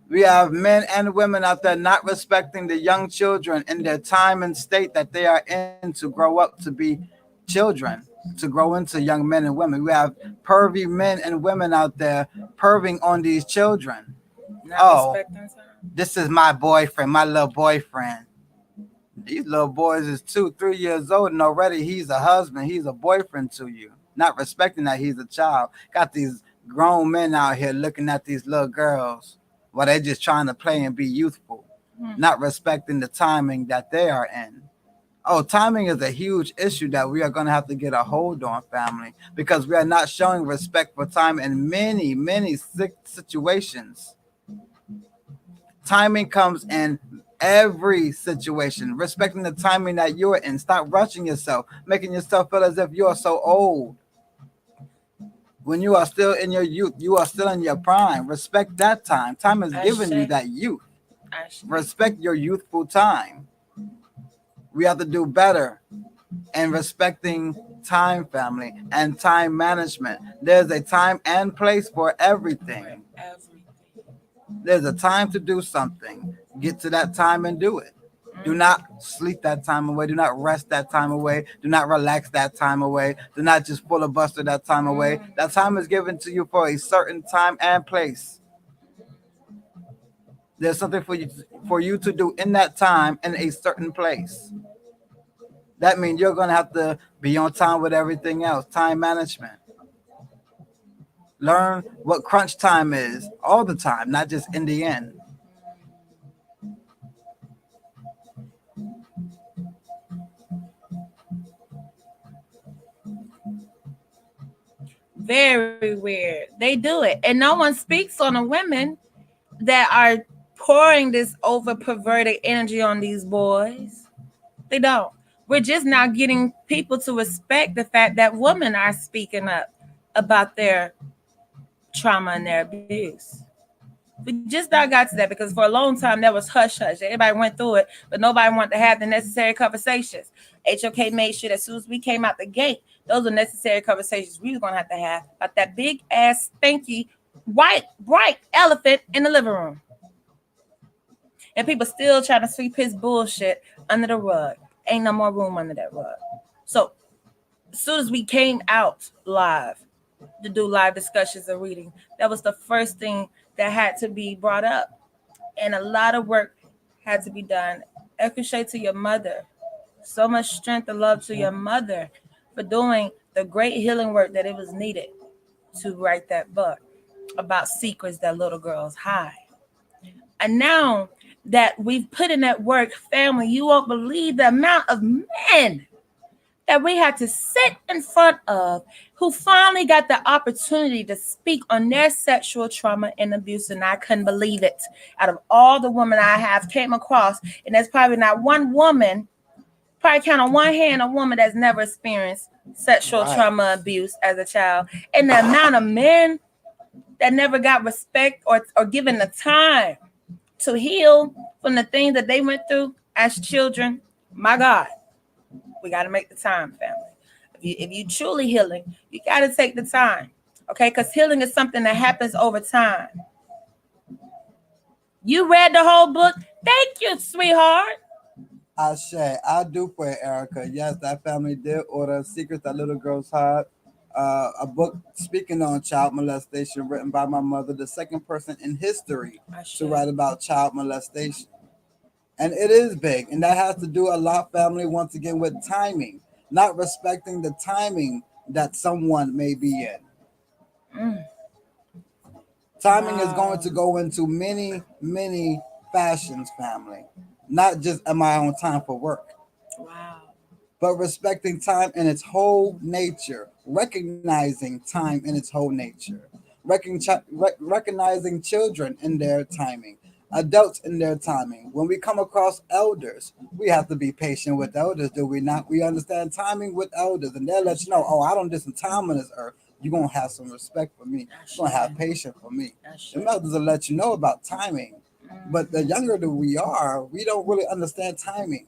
We have men and women out there not respecting the young children in their time and state that they are in to grow up to be children, to grow into young men and women. We have pervy men and women out there perving on these children. This is my boyfriend, my little boyfriend. These little boys is 2-3 years old and already he's a husband, he's a boyfriend to you. Not respecting that he's a child. Got these grown men out here looking at these little girls while they're just trying to play and be youthful, not respecting the timing that they are in. Oh, timing is a huge issue that we are going to have to get a hold on, family, because we are not showing respect for time in many, many situations. Timing comes in every situation. Respecting the timing that you're in. Stop rushing yourself, making yourself feel as if you're so old. When you are still in your youth, you are still in your prime. Respect that time. Time is giving you that youth. Respect your youthful time. We have to do better and respecting time, family, and time management. There's a time and place for everything. Everything. There's a time to do something. Get to that time and do it. Do not sleep that time away. Do not rest that time away. Do not relax that time away. Do not just pull a buster that time away. That time is given to you for a certain time and place. There's something for you to do in that time in a certain place. That means you're gonna have to be on time with everything else. Time management. Learn what crunch time is all the time, not just in the end. Very weird. They do it. And no one speaks on the women that are pouring this over perverted energy on these boys. They don't. We're just now getting people to respect the fact that women are speaking up about their trauma and their abuse. We just now got to that because for a long time there was hush hush. Everybody went through it, but nobody wanted to have the necessary conversations. HOK made sure that as soon as we came out the gate, those are necessary conversations we were going to have about that big ass, stinky, white, bright elephant in the living room. And people still trying to sweep his bullshit under the rug. Ain't no more room under that rug. So as soon as we came out live to do live discussions and reading, that was the first thing that had to be brought up. And a lot of work had to be done. Ricochet to your mother. So much strength and love to your mother for doing the great healing work that it was needed to write that book about secrets that little girls hide. And now that we've put in that work, family, you won't believe the amount of men that we had to sit in front of who finally got the opportunity to speak on their sexual trauma and abuse. And I couldn't believe it. Out of all the women I have came across, and there's probably not one woman, probably count on one hand a woman that's never experienced sexual trauma abuse as a child. And the amount of men that never got respect or given the time to heal from the things that they went through as children, my God, we got to make the time, family. If you truly healing, you got to take the time, okay? Because healing is something that happens over time. You read the whole book? Thank you, sweetheart. I do pray, Erica. Yes, that family did order Secrets That Little Girls Hide, a book speaking on child molestation written by my mother, the second person in history to write about child molestation. And it is big, and that has to do a lot, family, once again, with timing, not respecting the timing that someone may be in. Timing is going to go into many, many fashions, family. Not just am I on time for work. Wow. But respecting time in its whole nature, recognizing time in its whole nature, recognizing children in their timing, adults in their timing. When we come across elders, we have to be patient with elders, do we not? We understand timing with elders, and they'll let you know, oh, I don't do some time on this earth. You're going to have some respect for me. You're going to have patience for me. The elders will let you know about timing. But the younger that we are, we don't really understand timing.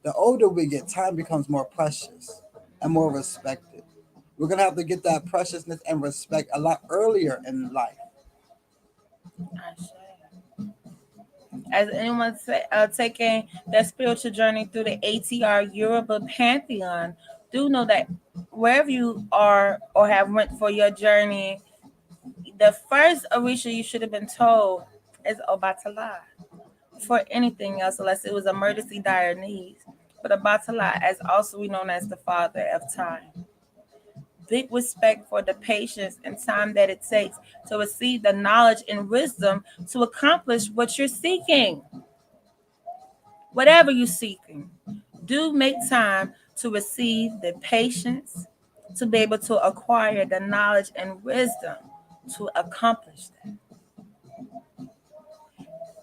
The older we get, time becomes more precious and more respected. We're going to have to get that preciousness and respect a lot earlier in life. As anyone taking their spiritual journey through the ATR Yoruba Pantheon, do know that wherever you are or have went for your journey, the first Orisha you should have been told is Obatala. For anything else, unless it was emergency dire needs. But Obatala, as also known as the father of time. Big respect for the patience and time that it takes to receive the knowledge and wisdom to accomplish what you're seeking. Whatever you're seeking, do make time to receive the patience to be able to acquire the knowledge and wisdom to accomplish that.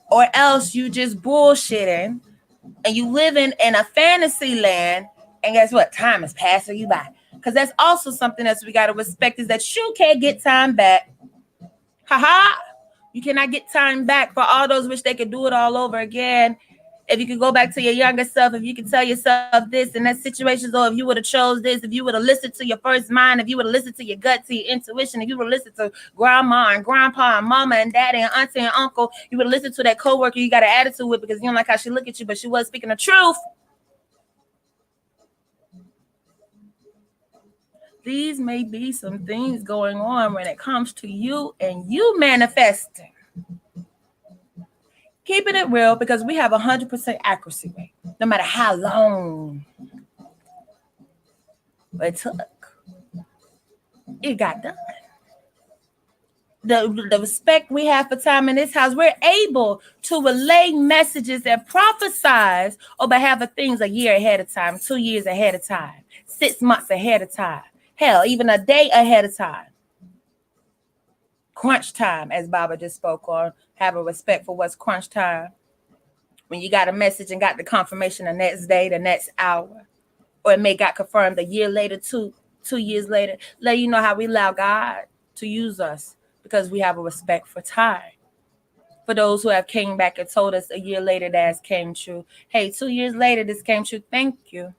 Or else you just bullshitting and you living in a fantasy land, and guess what? Time is passing you by. Because that's also something else we got to respect, is that you can't get time back. You cannot get time back. For all those wish they could do it all over again. If you could go back to your younger self, if you could tell yourself this in that situation, or if you would have chose this, if you would have listened to your first mind, if you would have listened to your gut, to your intuition, if you would have listened to grandma and grandpa and mama and daddy and auntie and uncle, you would have listened to that coworker you got an attitude with because you don't like how she look at you, but she was speaking the truth. These may be some things going on when it comes to you and you manifesting. Keeping it real, because we have 100% accuracy rate, no matter how long it took. It got done. The respect we have for time in this house, we're able to relay messages that prophesize on behalf of things a year ahead of time, 2 years ahead of time, 6 months ahead of time, hell, even a day ahead of time. Crunch time, as Baba just spoke on, have a respect for what's crunch time. When you got a message and got the confirmation the next day, the next hour, or it may got confirmed a year later, two years later, let you know how we allow God to use us because we have a respect for time. For those who have came back and told us a year later that came true, hey, 2 years later this came true. Thank you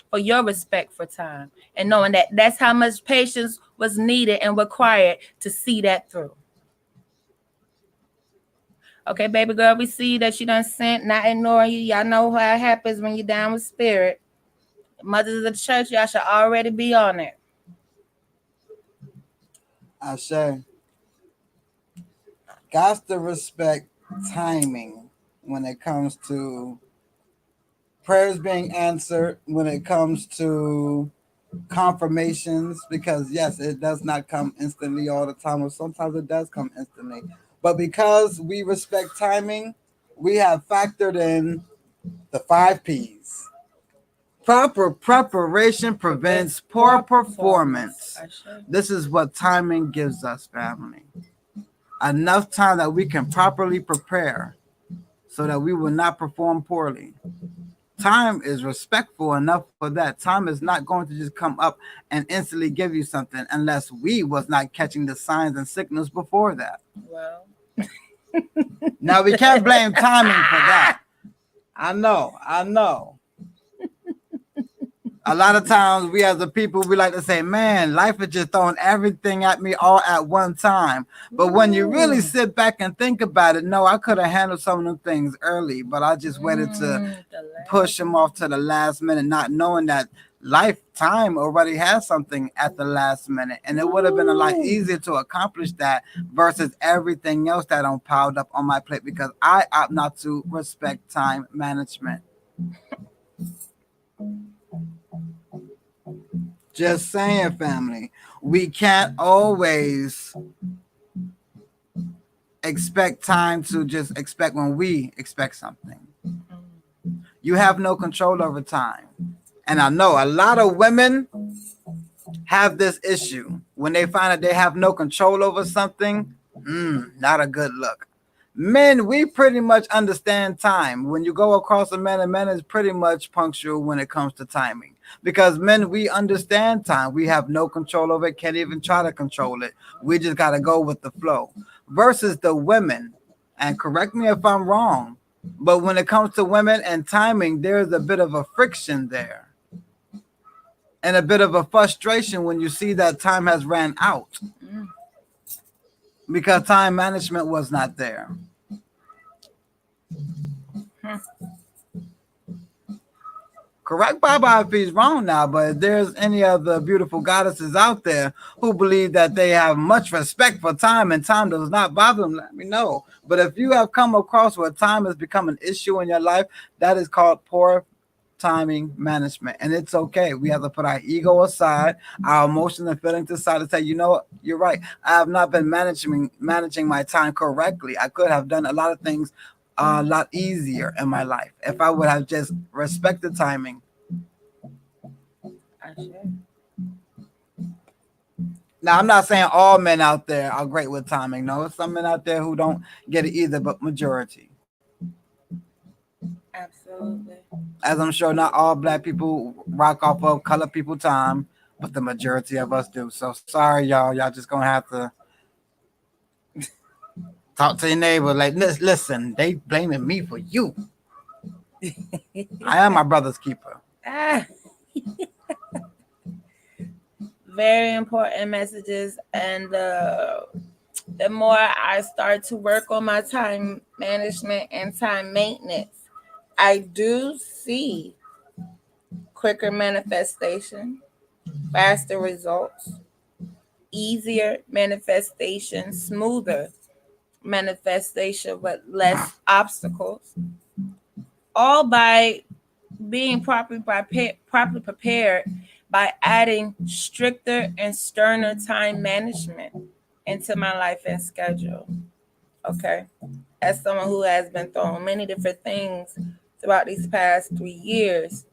for your respect for time and knowing that that's how much patience was needed and required to see that through. Okay, baby girl, we see that you done sent, not ignoring you. Y'all know how it happens when you're down with spirit. Mothers of the church, y'all should already be on it. I say, got to respect timing when it comes to prayers being answered, when it comes to confirmations, because yes, it does not come instantly all the time, or sometimes it does come instantly. But because we respect timing, we have factored in the 5 P's. Proper preparation prevents poor performance. This is what timing gives us, family. Enough time that we can properly prepare so that we will not perform poorly. Time is respectful enough for that. Time is not going to just come up and instantly give you something unless we was not catching the signs and signals before that. Well, now we can't blame timing for that. I know. A lot of times we as a people, we like to say, man, life is just throwing everything at me all at one time. But when you really sit back and think about it, no, I could have handled some of them things early, but I just waited to push them off to the last minute, not knowing that lifetime already has something at the last minute. And it would have been a lot easier to accomplish that versus everything else that I'm piled up on my plate because I opt not to respect time management. Just saying, family, we can't always expect time to just expect when we expect something. You have no control over time. And I know a lot of women have this issue. When they find that they have no control over something, not a good look. Men, we pretty much understand time. When you go across a man is pretty much punctual when it comes to timing. Because men, we understand time. We have no control over it, can't even try to control it. We just got to go with the flow. Versus the women, and correct me if I'm wrong, but when it comes to women and timing, there's a bit of a friction there. And a bit of a frustration when you see that time has ran out. Because time management was not there. Correct Baba if he's wrong now, but if there's any other beautiful goddesses out there who believe that they have much respect for time and time does not bother them, let me know. But if you have come across where time has become an issue in your life, that is called poor timing management. And it's okay. We have to put our ego aside, our emotions and feelings aside and say, you know what, you're right. I have not been managing my time correctly. I could have done a lot of things a lot easier in my life if I would have just respected timing. Now, I'm not saying all men out there are great with timing. No, some men out there who don't get it either, but majority. Absolutely. As I'm sure not all black people rock off of color people time, but the majority of us do. So sorry, y'all. Y'all just gonna have to talk to your neighbor like, listen, they blaming me for you. I am my brother's keeper. Ah, very important messages. And the more I start to work on my time management and time maintenance, I do see quicker manifestation, faster results, easier manifestation, smoother manifestation with less obstacles, all by being properly prepared by adding stricter and sterner time management into my life and schedule. Okay. As someone who has been through many different things throughout these past 3 years,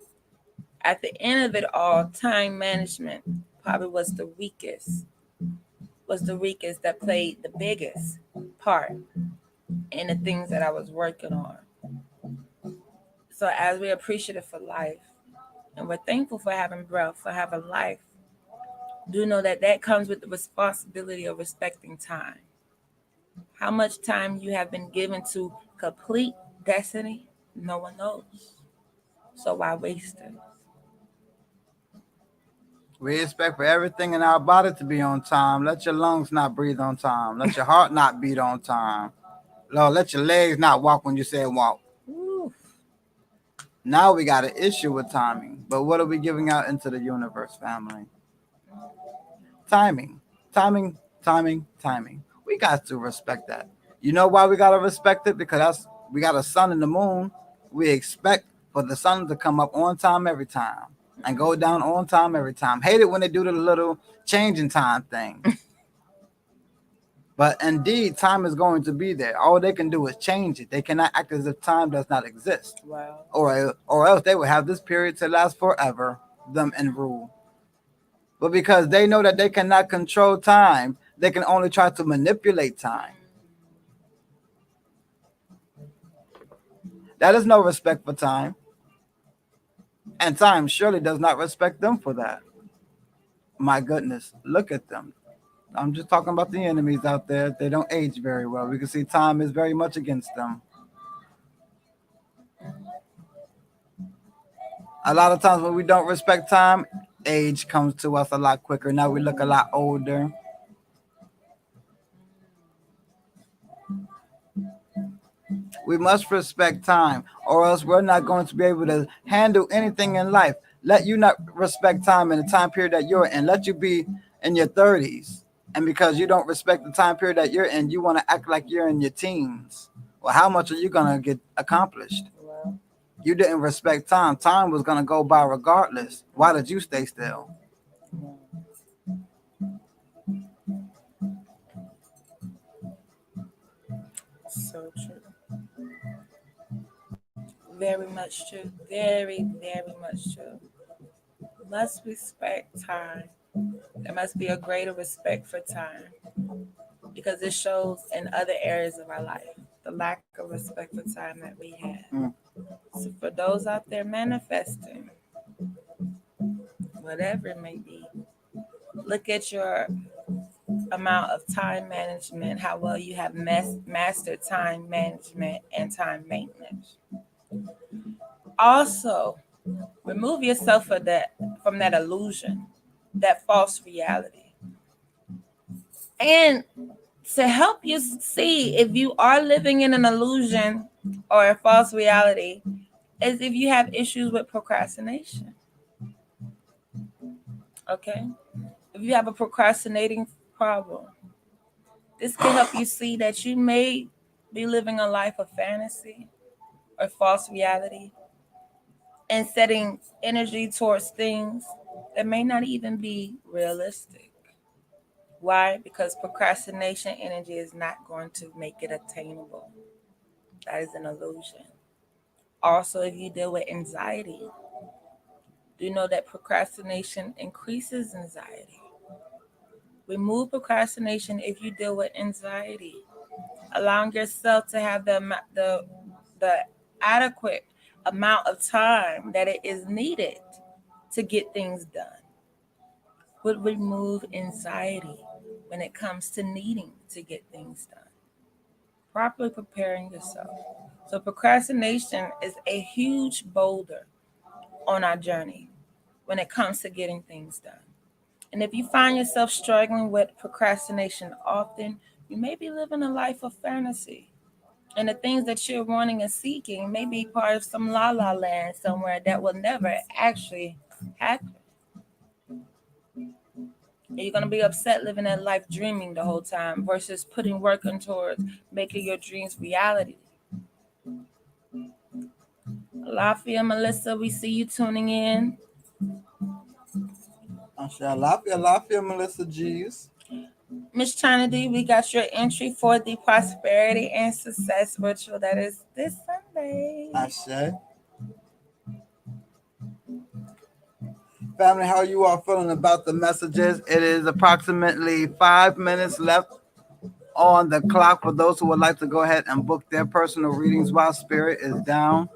at the end of it all, time management probably was the weakest that played the biggest part in the things that I was working on. So as we're appreciative for life and we're thankful for having breath, for having life, do know that that comes with the responsibility of respecting time. How much time you have been given to complete destiny, no one knows. So why waste it? We expect for everything in our body to be on time. Let your lungs not breathe on time. Let your heart not beat on time. Lord, let your legs not walk when you say walk. Ooh, Now we got an issue with timing. But what are we giving out into the universe, family? Timing. Timing, timing, timing. We got to respect that. You know why we gotta respect it? Because we got a sun and the moon. We expect for the sun to come up on time every time and go down on time every time. Hate it when they do the little change in time thing. But indeed, time is going to be there. All they can do is change it. They cannot act as if time does not exist. wow. Or else they would have this period to last forever, them and rule. But because they know that they cannot control time, they can only try to manipulate time. That is no respect for time. And time surely does not respect them for that. My goodness, look at them. I'm just talking about the enemies out there. They don't age very well. We can see time is very much against them. A lot of times when we don't respect time, age comes to us a lot quicker. Now we look a lot older. We must respect time, or else we're not going to be able to handle anything in life. Let you not respect time in the time period that you're in. Let you be in your 30s. And because you don't respect the time period that you're in, you want to act like you're in your teens. Well, how much are you going to get accomplished? Well, You didn't respect time. Time was going to go by regardless. Why did you stay still? so true. Very much true. Very, very much true. Must respect time. There must be a greater respect for time because it shows in other areas of our life the lack of respect for time that we have. Mm. So, for those out there manifesting, whatever it may be, look at your amount of time management, how well you have mastered time management and time maintenance. Also, remove yourself from that illusion, that false reality. And to help you see if you are living in an illusion or a false reality is if you have issues with procrastination. Okay? If you have a procrastinating problem, this can help you see that you may be living a life of fantasy or false reality and setting energy towards things that may not even be realistic. Why? Because procrastination energy is not going to make it attainable. That is an illusion. Also, if you deal with anxiety, do know that procrastination increases anxiety. Remove procrastination if you deal with anxiety, allowing yourself to have the adequate amount of time that it is needed to get things done. Would remove anxiety when it comes to needing to get things done. properly preparing yourself. So procrastination is a huge boulder on our journey when it comes to getting things done. And if you find yourself struggling with procrastination often, you may be living a life of fantasy. And the things that you're wanting and seeking may be part of some la la land somewhere that will never actually happen. And you're going to be upset living that life dreaming the whole time versus putting work in towards making your dreams reality. Lafayette, Melissa, we see you tuning in. Lafayette, Melissa G's. Miss China D, we got your entry for the Prosperity and Success Ritual that is this Sunday. Ashe. Family, how you all feeling about the messages? It is approximately 5 minutes left on the clock for those who would like to go ahead and book their personal readings while spirit is down.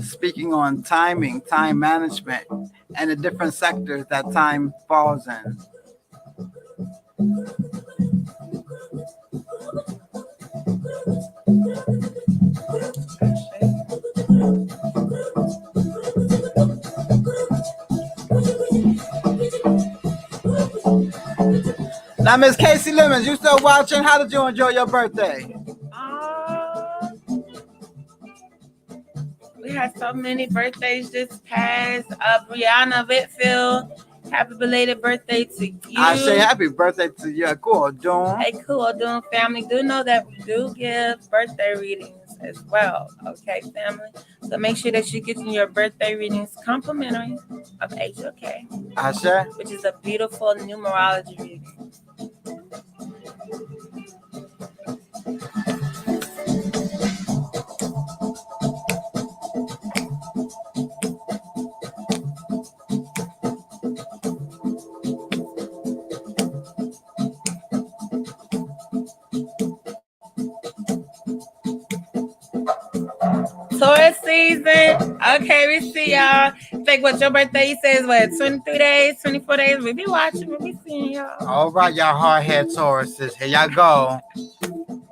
Speaking on timing, time management, and the different sectors that time falls in. Now, Miss Casey Lemons, you still watching? How did you enjoy your birthday? We had so many birthdays this past. Brianna Whitfield, happy belated birthday to you. I say happy birthday to you. Cool, Doom. Hey, Cool Doom family. Do know that we do give birthday readings as well. Okay, family. So make sure that you're getting your birthday readings complimentary of HOK. Ashe. Which is a beautiful numerology reading. Taurus season. Okay, we see y'all. Think what your birthday says, what, 23 days, 24 days? We be watching, we be seeing y'all. All right, y'all hard-head Tauruses. Here y'all go.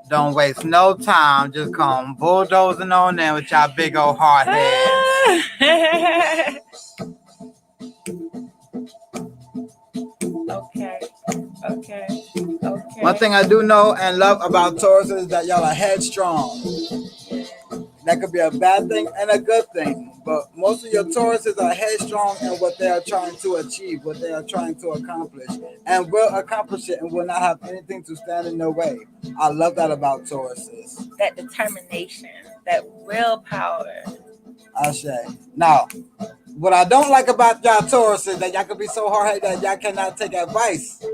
Don't waste no time. Just come bulldozing on in with y'all big old hard heads. Okay. One thing I do know and love about Taurus is that y'all are headstrong. That could be a bad thing and a good thing. But most of your Tauruses are headstrong in what they are trying to achieve, what they are trying to accomplish, and will accomplish it and will not have anything to stand in their way. I love that about Tauruses. That determination, that willpower. Ashe. Now, what I don't like about y'all Taurus is that y'all could be so hard-headed that y'all cannot take advice.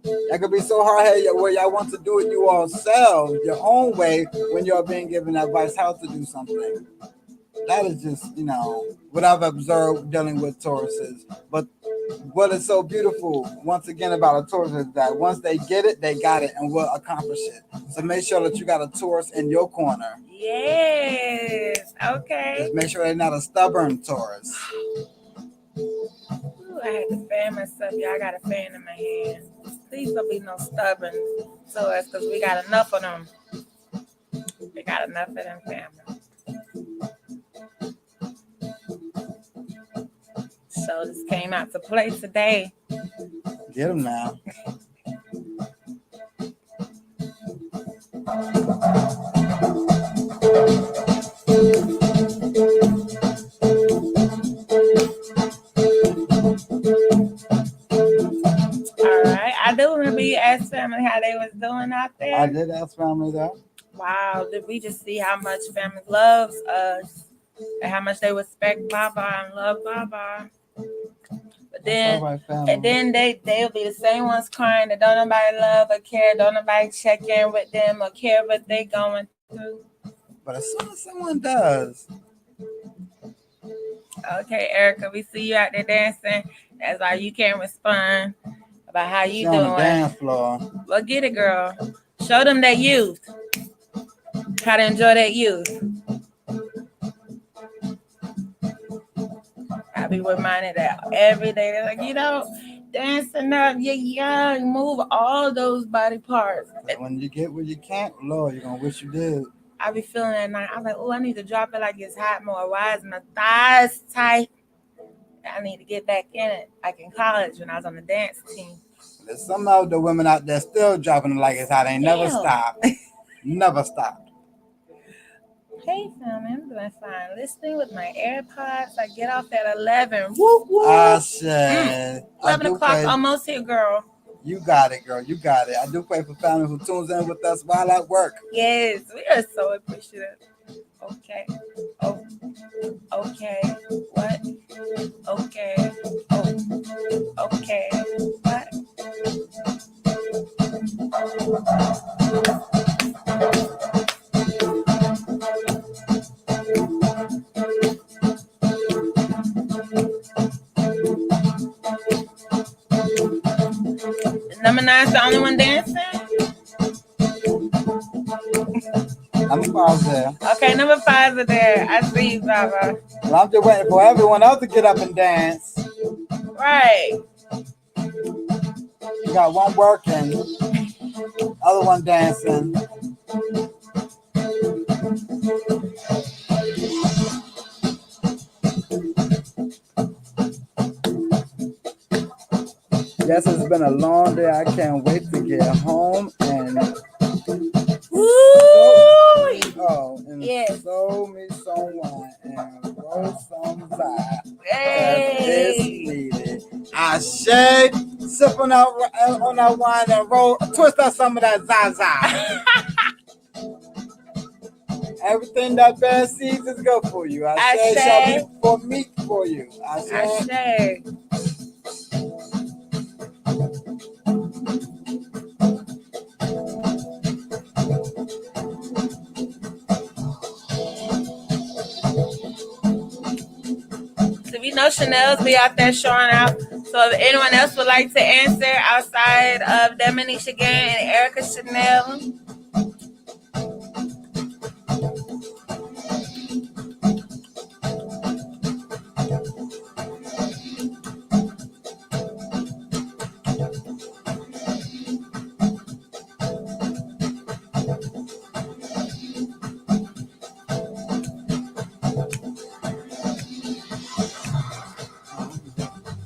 Y'all could be so hard-headed where y'all want to do it you all selves, your own way, when you're being given advice how to do something. That is just, what I've observed dealing with Tauruses. But what is so beautiful, once again, about a Taurus is that once they get it, they got it and will accomplish it. So make sure that you got a Taurus in your corner. Yes. Okay. Just make sure they're not a stubborn Taurus. Ooh, I had to fan myself. Y'all, I got a fan in my hand. Please don't be no stubborn Taurus, because we got enough of them. We got enough of them, family. So this came out to play today. Get them now. All right. I do remember you asked family how they was doing out there. I did ask family that. Wow. Did we just see how much family loves us and how much they respect Baba and love Baba? But then, right, and then they'll be the same ones crying that don't nobody love or care, don't nobody check in with them or care what they going through. But as soon as someone does. Okay, Erica, we see you out there dancing. That's why you can't respond about how you doing. On the dance floor. Well, get it, girl. Show them that youth. How to enjoy that youth. I be reminded that every day. They're like, dancing up, you're young, move all those body parts. When you get where you can't, Lord, you're gonna wish you did. I be feeling that night. I'm like, oh, I need to drop it like it's hot more. Why is my thighs tight? I need to get back in it. Like in college when I was on the dance team. There's some of the women out there still dropping it like it's hot. They never Damn. stopped. Never stopped. Hey, family, I'm doing fine. Listening with my AirPods. I get off at 11. Woo, woo. I said, 11 o'clock, almost here, girl. You got it, girl. You got it. I do pray for family who tunes in with us while at work. Yes, we are so appreciative. Okay. Oh. Okay. What? Okay. Oh. Okay. What? Number 9's the only one dancing? Number 5's there. Okay, number 5's are there. I see you, Baba. Well, I'm just waiting for everyone else to get up and dance. Right. You got one working, other one dancing. Yes, it's been a long day. I can't wait to get home and yes. sow me some wine and roll some vibe. Hey. It's needed. I shake, sip on that wine and roll, twist out some of that zaza. Everything that bad seeds is good for you. I say shall be for meat for you. I say. We know Chanel's be out there showing out. So if anyone else would like to answer outside of Demonisha Gang and Erica Chanel.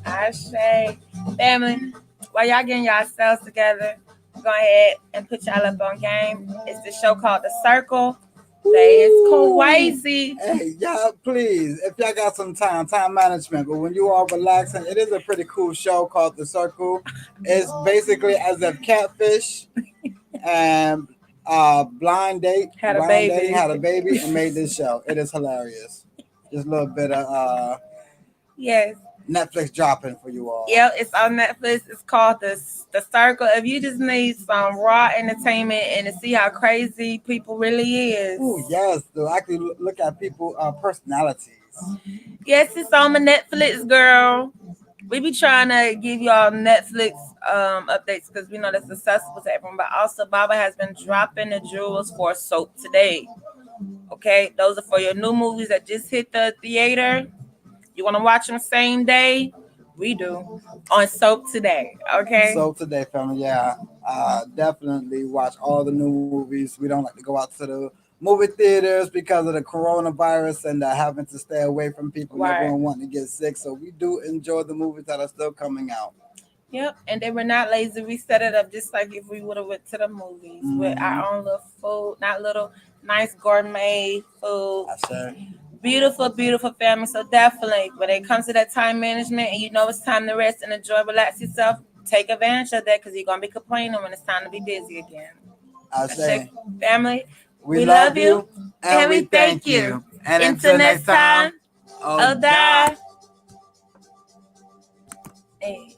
I say, family, while y'all getting yourselves together, go ahead and put y'all up on game. It's the show called The Circle. It's crazy. Hey, y'all, please, if y'all got some time management, but when you are relaxing, it is a pretty cool show called The Circle. It's basically as if Catfish and Blind Date had a baby and made this show. It is hilarious. Just a little bit of yes. Netflix dropping for you all. Yep, it's on Netflix. It's called the Circle. If you just need some raw entertainment and to see how crazy people really is. Oh yes, to actually look at people personalities. Yes, it's on the Netflix, girl. We be trying to give y'all Netflix updates because we know that's accessible to everyone. But also, Baba has been dropping the jewels for Soap Today. Okay, those are for your new movies that just hit the theater. You want to watch them same day? We do. On Soap Today, okay? Soap Today, family, yeah. Definitely watch all the new movies. We don't like to go out to the movie theaters because of the coronavirus and having to stay away from people and everyone wanting to get sick. So we do enjoy the movies that are still coming out. Yep, and they were not lazy. We set it up just like if we would have went to the movies with our own little food, not little nice gourmet food. Beautiful, beautiful family. So definitely, when it comes to that time management and you know it's time to rest and enjoy, relax yourself, take advantage of that because you're going to be complaining when it's time to be busy again. I say, family, we love you and we thank you. And until next time, Oda. Hey.